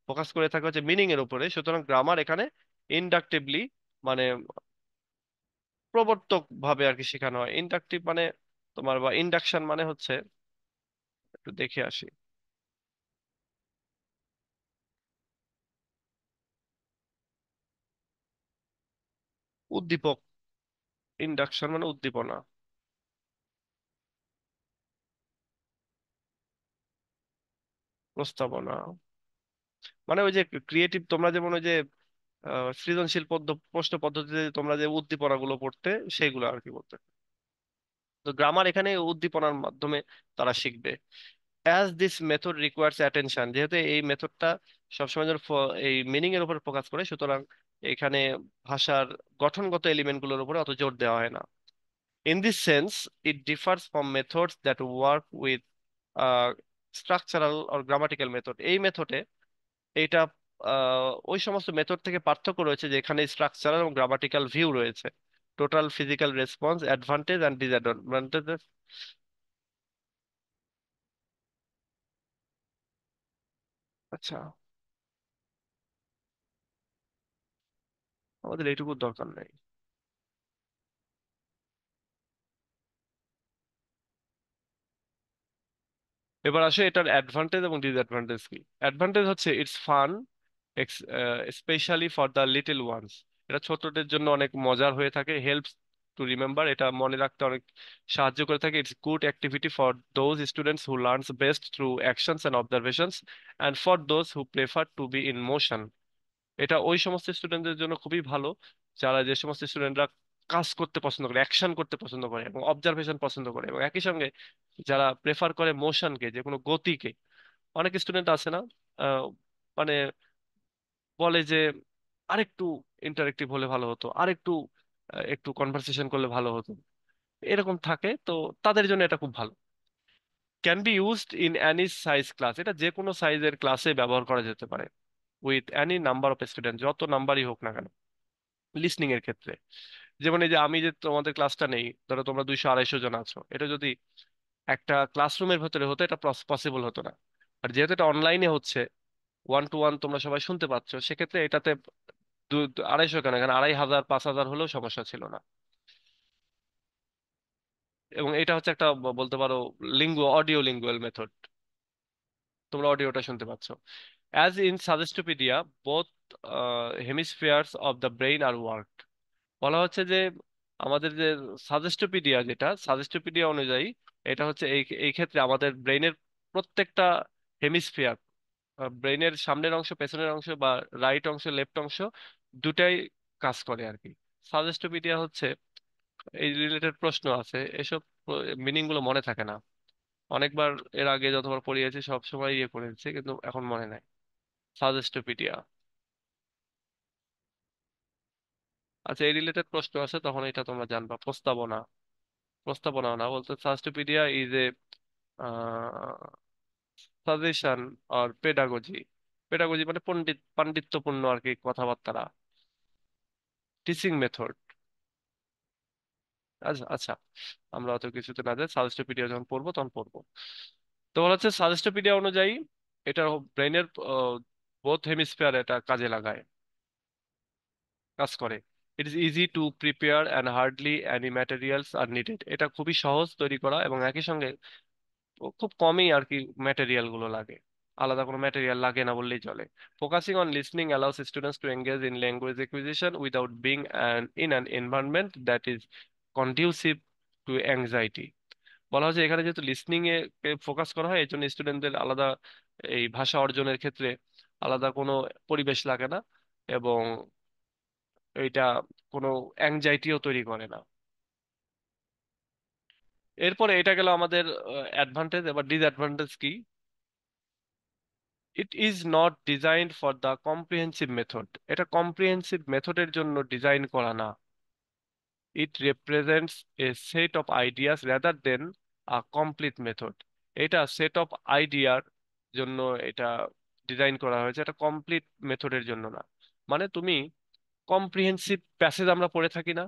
ফোকাস করে থাকে হচ্ছে মিনিং এর উপরে। সুতরাং গ্রামার এখানে ইন্ডাকটিভলি, মানে প্রবর্তক ভাবে আর কি শেখানো হয়। ইন্ডাকটিভ মানে তোমার, বা ইন্ডাকশন মানে হচ্ছে, একটু দেখে আসি, উদ্দীপক। ইন্ডাকশন মানে উদ্দীপনা, প্রস্তাবনা, মানে ওই যে ক্রিয়েটিভ, তোমরা যেমন ওই যে সৃজনশীল প্রশ্ন পদ্ধতিতে তোমরা যে উদ্দীপনাগুলো পড়তে, সেইগুলো আর কি বলতে। তো গ্রামার এখানে উদ্দীপনার মাধ্যমে তারা শিখবে। As this method requires attention, যেহেতু এই মেথডটা সবসময় যেন এই মিনিং এর উপর ফোকাস করে, সুতরাং এখানে ভাষার গঠনগত এলিমেন্ট গুলোর উপরে অত জোর দেওয়া হয় না। In this sense it differs from methods that work with structural or grammatical method. এই মেথডে এইটা ওই সমস্ত মেথড থেকে পার্থক্য রয়েছে যেখানে স্ট্রাকচারাল এবং গ্রামাটিক্যাল ভিউ রয়েছে। Total physical response, advantage and disadvantage. আচ্ছা, আমাদের এইটুকু দরকার নেই। এবার আসে এটার অ্যাডভান্টেজ এবং ডিসঅ্যাডভান্টেজ কি। অ্যাডভান্টেজ হচ্ছে it's fun, specially for the little once. এটা ছোটদের জন্য অনেক মজার হয়ে থাকে। হেল্পস টু রিমেম্বার, এটা মনে রাখতে অনেক সাহায্য করে থাকে। It's good activity for those students who learns best through actions and observations and for those who prefer to be in motion. এটা ওই সমস্ত স্টুডেন্টদের জন্য খুবই ভালো যারা, যে সমস্ত স্টুডেন্টরা কাজ করতে পছন্দ করে, অ্যাকশন করতে পছন্দ করে এবং অবজারভেশন পছন্দ করে, এবং একই সঙ্গে যারা প্রেফার করে মোশনকে, যে কোনো গতিকে। অনেক স্টুডেন্ট আছে না, আহ, মানে বলে যে আরেকটু ইন্টারেক্টিভ হলে ভালো হতো, আরেকটু একটু কনভারসেশন করলে ভালো হতো, এরকম থাকে। তো তাদের জন্য এটা খুব ভালো। Can be used in any size class, এটা যে কোনো সাইজের ক্লাসে ব্যবহার করা যেতে পারে। With any number of student, যত নাম্বারই হোক না কেন। লিসনিং এর ক্ষেত্রে যেমন এই যে আমি যে তোমাদের ক্লাসটা নেই, ধরো তোমরা 200-250 জন আছো, এটা যদি একটা ক্লাসরুমের ভেতরে হতো এটা পসিবল হতো না। আর যেহেতু এটা অনলাইনে হচ্ছে, ওয়ান টু ওয়ান তোমরা সবাই শুনতে পাচ্ছ, সেক্ষেত্রে এটাতে 250 কেন, এখানে 2500 5000 হলেও সমস্যা ছিল না। এবং এটা হচ্ছে একটা বলতে পারো অডিও লিঙ্গুয়াল মেথড, তোমরা অডিওটা শুনতে পাচ্ছ। As in suggestopedia both hemispheres of the brain are work. বলা হচ্ছে যে আমাদের যে সাজেস্টোপিডিয়া, যেটা সাজেস্টোপিডিয়া অনুযায়ী, এটা হচ্ছে এই এই ক্ষেত্রে আমাদের ব্রেইনের প্রত্যেকটা হেমিস্ফিয়ার, ব্রেইনের সামনের অংশ, পেছনের অংশ, বা রাইট অংশ, লেফট অংশ, দুটাই কাজ করে আর কি। সাজেস্টোপিডিয়া হচ্ছে, এই রিলেটেড প্রশ্ন আছে, এসব মিনিং গুলো মনে থাকে না। অনেকবার এর আগে যতবার পড়িয়েছি সব সময় ইয়ে করেছি, কিন্তু এখন মনে নাই। সাজেস্টোপিডিয়া। আচ্ছা, এই রিলেটেড প্রশ্ন আছে, তখন এটা তোমরা জানবা। প্রস্তাবনা, প্রস্তাবনা না বলতে, সাজেস্টোপিডিয়া ইজ এ সাজেশন আর পেডাগজি। পেডাগজি মানে পাণ্ডিত্যপূর্ণ আর কি কথাবার্তা, টিচিং মেথড। আচ্ছা আচ্ছা, আমরা অত কিছুতে না যাই, সাজেস্টোপিডিয়া যখন পড়বো তখন পড়বো। তো বলা হচ্ছে সাজেস্টোপিডিয়া অনুযায়ী এটা ব্রেনের বোথ হেমিস্ফিয়ার এটা কাজে লাগায়, কাজ করে। It is easy to prepare and hardly any materials are needed. এটা খুবই সহজ তৈরি করা, এবং একই সঙ্গে খুব কমই আর কি ম্যাটেরিয়াল গুলো লাগে, আলাদা কোনো ম্যাটেরিয়াল লাগে না বললেই চলে। Focusing on listening allows students to engage in language acquisition without being in an environment that is conducive to anxiety. বলা হচ্ছে এখানে যেহেতু লিসনিং এ ফোকাস করা হয়, এই জন্য স্টুডেন্টদের আলাদা এই ভাষা অর্জনের ক্ষেত্রে আলাদা কোনো পরিবেশ লাগে না, এবং এটা কোনো অ্যাংজাইটিও তৈরি করে না। এরপরে এটা গেল আমাদের অ্যাডভান্টেজ। এবার ডিসঅ্যাডভান্টেজ কি? It is not designed for the comprehensive method. এটা কম্প্রিহেন্সিভ মেথডের জন্য ডিজাইন করা না। ইট represents A set of ideas rather than a complete method. এটা সেট অফ আইডিয়ার জন্য এটা ডিজাইন করা হয়েছে, এটা কমপ্লিট মেথডের জন্য না। মানে তুমি কম্প্রিহেন্সিভ প্যাসেজ আমরা পড়ে থাকি না,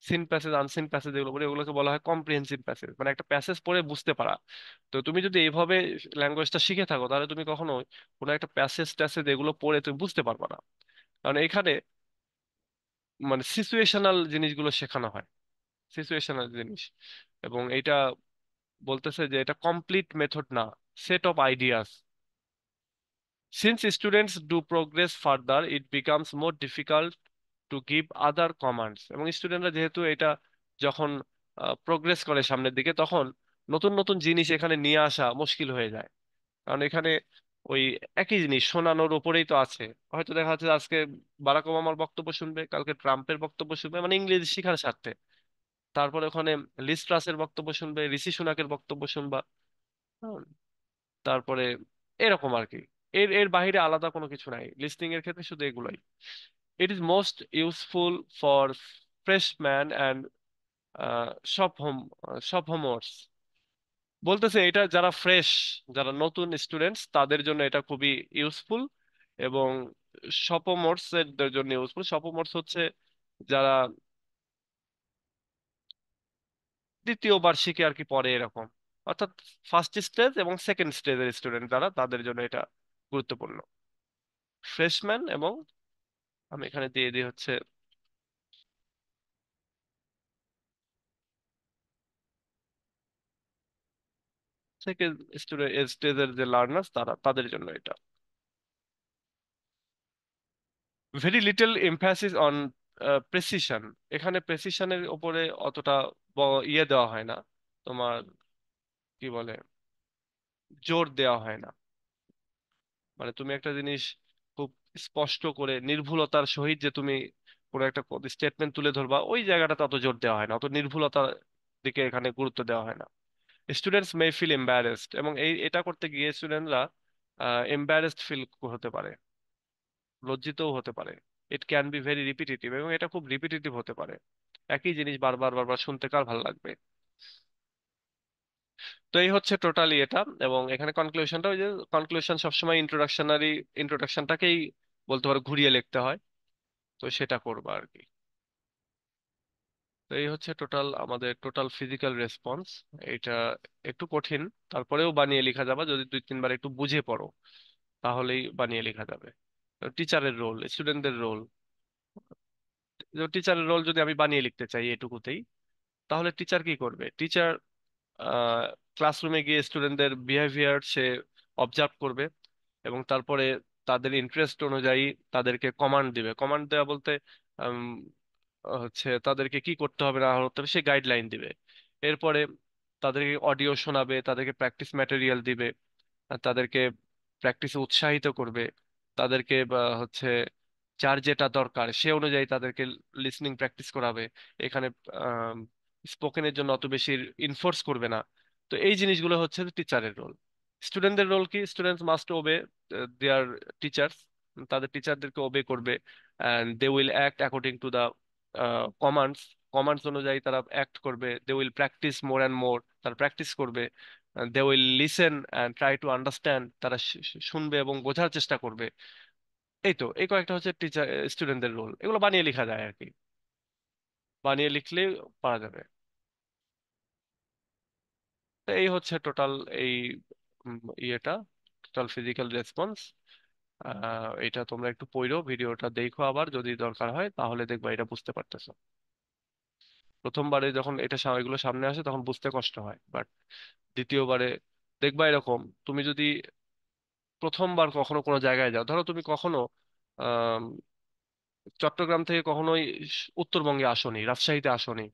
সিন প্যাসেজ আনসিন প্যাসেজ যেগুলো বলে, ওগুলোকে বলা হয় কম্প্রিহেন্সিভ প্যাসেজ, মানে একটা প্যাসেজ পড়ে বুঝতে পারা। তো তুমি যদি এইভাবে ল্যাঙ্গুয়েজটা শিখে থাকো, তাহলে তুমি কখনো কোনো একটা প্যাসেজ ট্যাসেজ এগুলো পড়ে তুমি বুঝতে পারবে না। কারণ এখানে মানে সিচুয়েশনাল জিনিসগুলো শেখানো হয়, সিচুয়েশনাল জিনিস। এবং এটা বলতেছে যে এটা কমপ্লিট মেথড না, set of ideas. Since students do progress further, it becomes more difficult to give other commands. এবং স্টুডেন্টরা যেহেতু এটা যখন প্রোগ্রেস করে সামনের দিকে, তখন নতুন নতুন জিনিস এখানে নিয়ে আসা মুশকিল হয়ে যায়। কারণ এখানে ওই একই জিনিস শোনানোর উপরেই তো আছে। হয়তো দেখা যাচ্ছে যে আজকে বারাক ওবামার বক্তব্য শুনবে, কালকে ট্রাম্পের বক্তব্য শুনবে, মানে ইংরেজি শেখার স্বার্থে। তারপরে ওখানে লিজ ট্রাসের বক্তব্য শুনবে, ঋষি সুনাকের বক্তব্য শুনবা। হুম, তারপরে এরকম আর কি। এর এর বাইরে আলাদা কোনো কিছু নাই লিস্টিং এর ক্ষেত্রে, শুধু এগুলাই। It is most useful for freshman and sophomores. বলতেছে এটা যারা ফ্রেশ, যারা নতুন স্টুডেন্টস, তাদের জন্য এটা খুবই ইউজফুল। এবং সফোমোরস এর জন্য ইউজফুল। সফোমোরস হচ্ছে যারা দ্বিতীয় বার্ষিকে আর কি পড়ে এরকম, অর্থাৎ ফার্স্ট স্টেজ এবং সেকেন্ড স্টেজের স্টুডেন্ট যারা, তাদের জন্য এটা গুরুত্বপূর্ণ। ফ্রেশম্যান এবং, আমি এখানে দিয়ে দিই হচ্ছে সেকেন্ড স্টুডেন্ট স্টেজের যে লার্নার্স, তারা, তাদের জন্য এটা। Very little emphasis on precision. এখানে প্রেসিশনের উপরে অতটা ইয়ে দেওয়া হয় না, তোমার কি বলে, জোর দেওয়া হয় না। মানে তুমি একটা জিনিস খুব স্পষ্ট করে নির্ভুলতার সহিত যে তুমি কোনো একটা স্টেটমেন্ট তুলে ধরবা, ওই জায়গাটাতে অত জোর দেওয়া হয় না, অত নির্ভুলতার দিকে এখানে গুরুত্ব দেওয়া হয় না। স্টুডেন্টস মে ফিল এম্বারেসড, এবং এটা করতে গিয়ে স্টুডেন্টরা এম্বারেসড ফিল হতে পারে, লজ্জিতও হতে পারে। ইট ক্যান বি ভেরি রিপিটিটিভ, এবং এটা খুব রিপিটিটিভ হতে পারে। একই জিনিস বারবার বারবার শুনতে কার ভালো লাগবে? তো এই হচ্ছে টোটালি এটা। এবং এখানে কনক্লুশনটা, ওই যে কনক্লুশন সবসময় ইন্ট্রোডাকশনটাকেই বলতে পারো ঘুরিয়ে লিখতে হয়, তো সেটা করবা আর কি। তো এই হচ্ছে টোটাল আমাদের টোটাল ফিজিক্যাল রেসপন্স। এটা একটু কঠিন, তারপরেও বানিয়ে লেখা যাবে যদি দুই তিনবার একটু বুঝে পড়ো, তাহলেই বানিয়ে লেখা যাবে। টিচারের রোল, স্টুডেন্টদের রোল। টিচারের রোল যদি আমি বানিয়ে লিখতে চাই এটুকুতেই, তাহলে টিচার কি করবে? টিচার ক্লাসরুমে গিয়ে স্টুডেন্টদের বিহেভিয়ার সে অবজার্ভ করবে, এবং তারপরে তাদের ইন্টারেস্ট অনুযায়ী তাদেরকে কমান্ড দিবে। কমান্ড দেওয়া বলতে উম, হচ্ছে তাদেরকে কি করতে হবে না করতে হবে সে গাইডলাইন দিবে। এরপরে তাদেরকে অডিও শোনাবে, তাদেরকে প্র্যাকটিস ম্যাটেরিয়াল দিবে, আর তাদেরকে প্র্যাকটিসে উৎসাহিত করবে। তাদেরকে বা হচ্ছে যার যেটা দরকার সে অনুযায়ী তাদেরকে লিসনিং প্র্যাকটিস করাবে। এখানে স্পোকেনের জন্য অত বেশি ইনফোর্স করবে না। তো এই জিনিসগুলো হচ্ছে টিচারের রোল। স্টুডেন্টদের রোল কি? Students must obey their teachers, তাদের টিচারদেরকে ওবে করবে, and they will act according to the commands, commands অনুযায়ী তারা অ্যাক্ট করবে, they will practise more and more, তারা প্র্যাকটিস করবে, they will listen and try to understand, তারা শুনবে এবং বোঝার চেষ্টা করবে। এই তো, এই কয়েকটা হচ্ছে টিচার স্টুডেন্টদের রোল, এগুলো বানিয়ে লেখা যায় আর কি, বানিয়ে লিখলে পারা যাবে। তো এই হচ্ছে টোটাল এই ইয়েটা, টোটাল ফিজিক্যাল রেসপন্স। এটা তোমরা একটু পড়ো, ভিডিওটা দেখো আবার যদি দরকার হয়, তাহলে দেখবা এটা বুঝতে পারতেছো। প্রথমবারে যখন এগুলো সামনে আসে তখন বুঝতে কষ্ট হয়, বাট দ্বিতীয়বারে দেখবা এরকম, তুমি যদি প্রথমবার কখনো কোনো জায়গায় যাও, ধরো তুমি কখনো আম, চট্টগ্রাম থেকে কখনোই উত্তরবঙ্গে আসোনি, রাজশাহীতে আসোনি,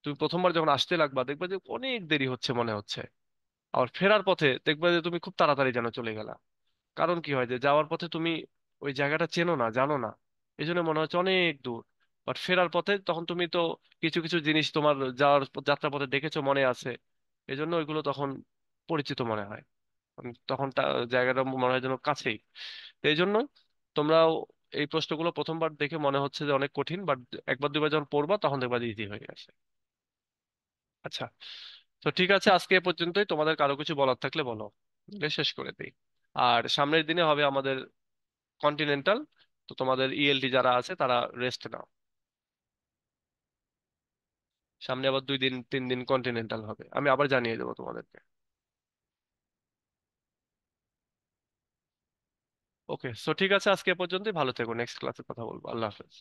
তুমি প্রথমবার যখন আসতে লাগবা দেখবা যে অনেক দেরি হচ্ছে মনে হচ্ছে। আর ফেরার পথে দেখবা যে তুমি খুব তাড়াতাড়ি যেন চলে গেলা। কারণ কি হয়, যে যাওয়ার পথে তুমি ওই জায়গাটা চেনো না, জানো না, এই জন্য মনে হচ্ছে অনেক দূর। বাট ফেরার পথে তখন তুমি তো কিছু কিছু জিনিস তোমার যাওয়ার যাত্রা পথে দেখেছো, মনে আছে, এই জন্য ওইগুলো তখন পরিচিত মনে হয়। তখন জায়গাটা মনে হয় যেন কাছেই। তো এই জন্য তোমরাও এই প্রশ্নগুলো প্রথমবার দেখে মনে হচ্ছে যে অনেক কঠিন, বাট একবার দুবার যখন পড়বা তখন দেখবা ইজি হয়ে গেছে। আচ্ছা, তো ঠিক আছে, আজকে এ পর্যন্তই। তোমাদের কারো কিছু বলার থাকলে বলো, বলে শেষ করে দিই। আর সামনের দিনে হবে আমাদের কন্টিনেন্টাল, তো তোমাদের ইএলটি যারা আছে তারা রেস্ট নাও। সামনে আবার 2 দিন 3 দিন কন্টিনেন্টাল হবে, আমি আবার জানিয়ে দেবো তোমাদেরকে। ওকে, সো ঠিক আছে, আজকে এ পর্যন্তই। ভালো থেকো, নেক্সট ক্লাসে কথা বলবো। আল্লাহ হাফেজ।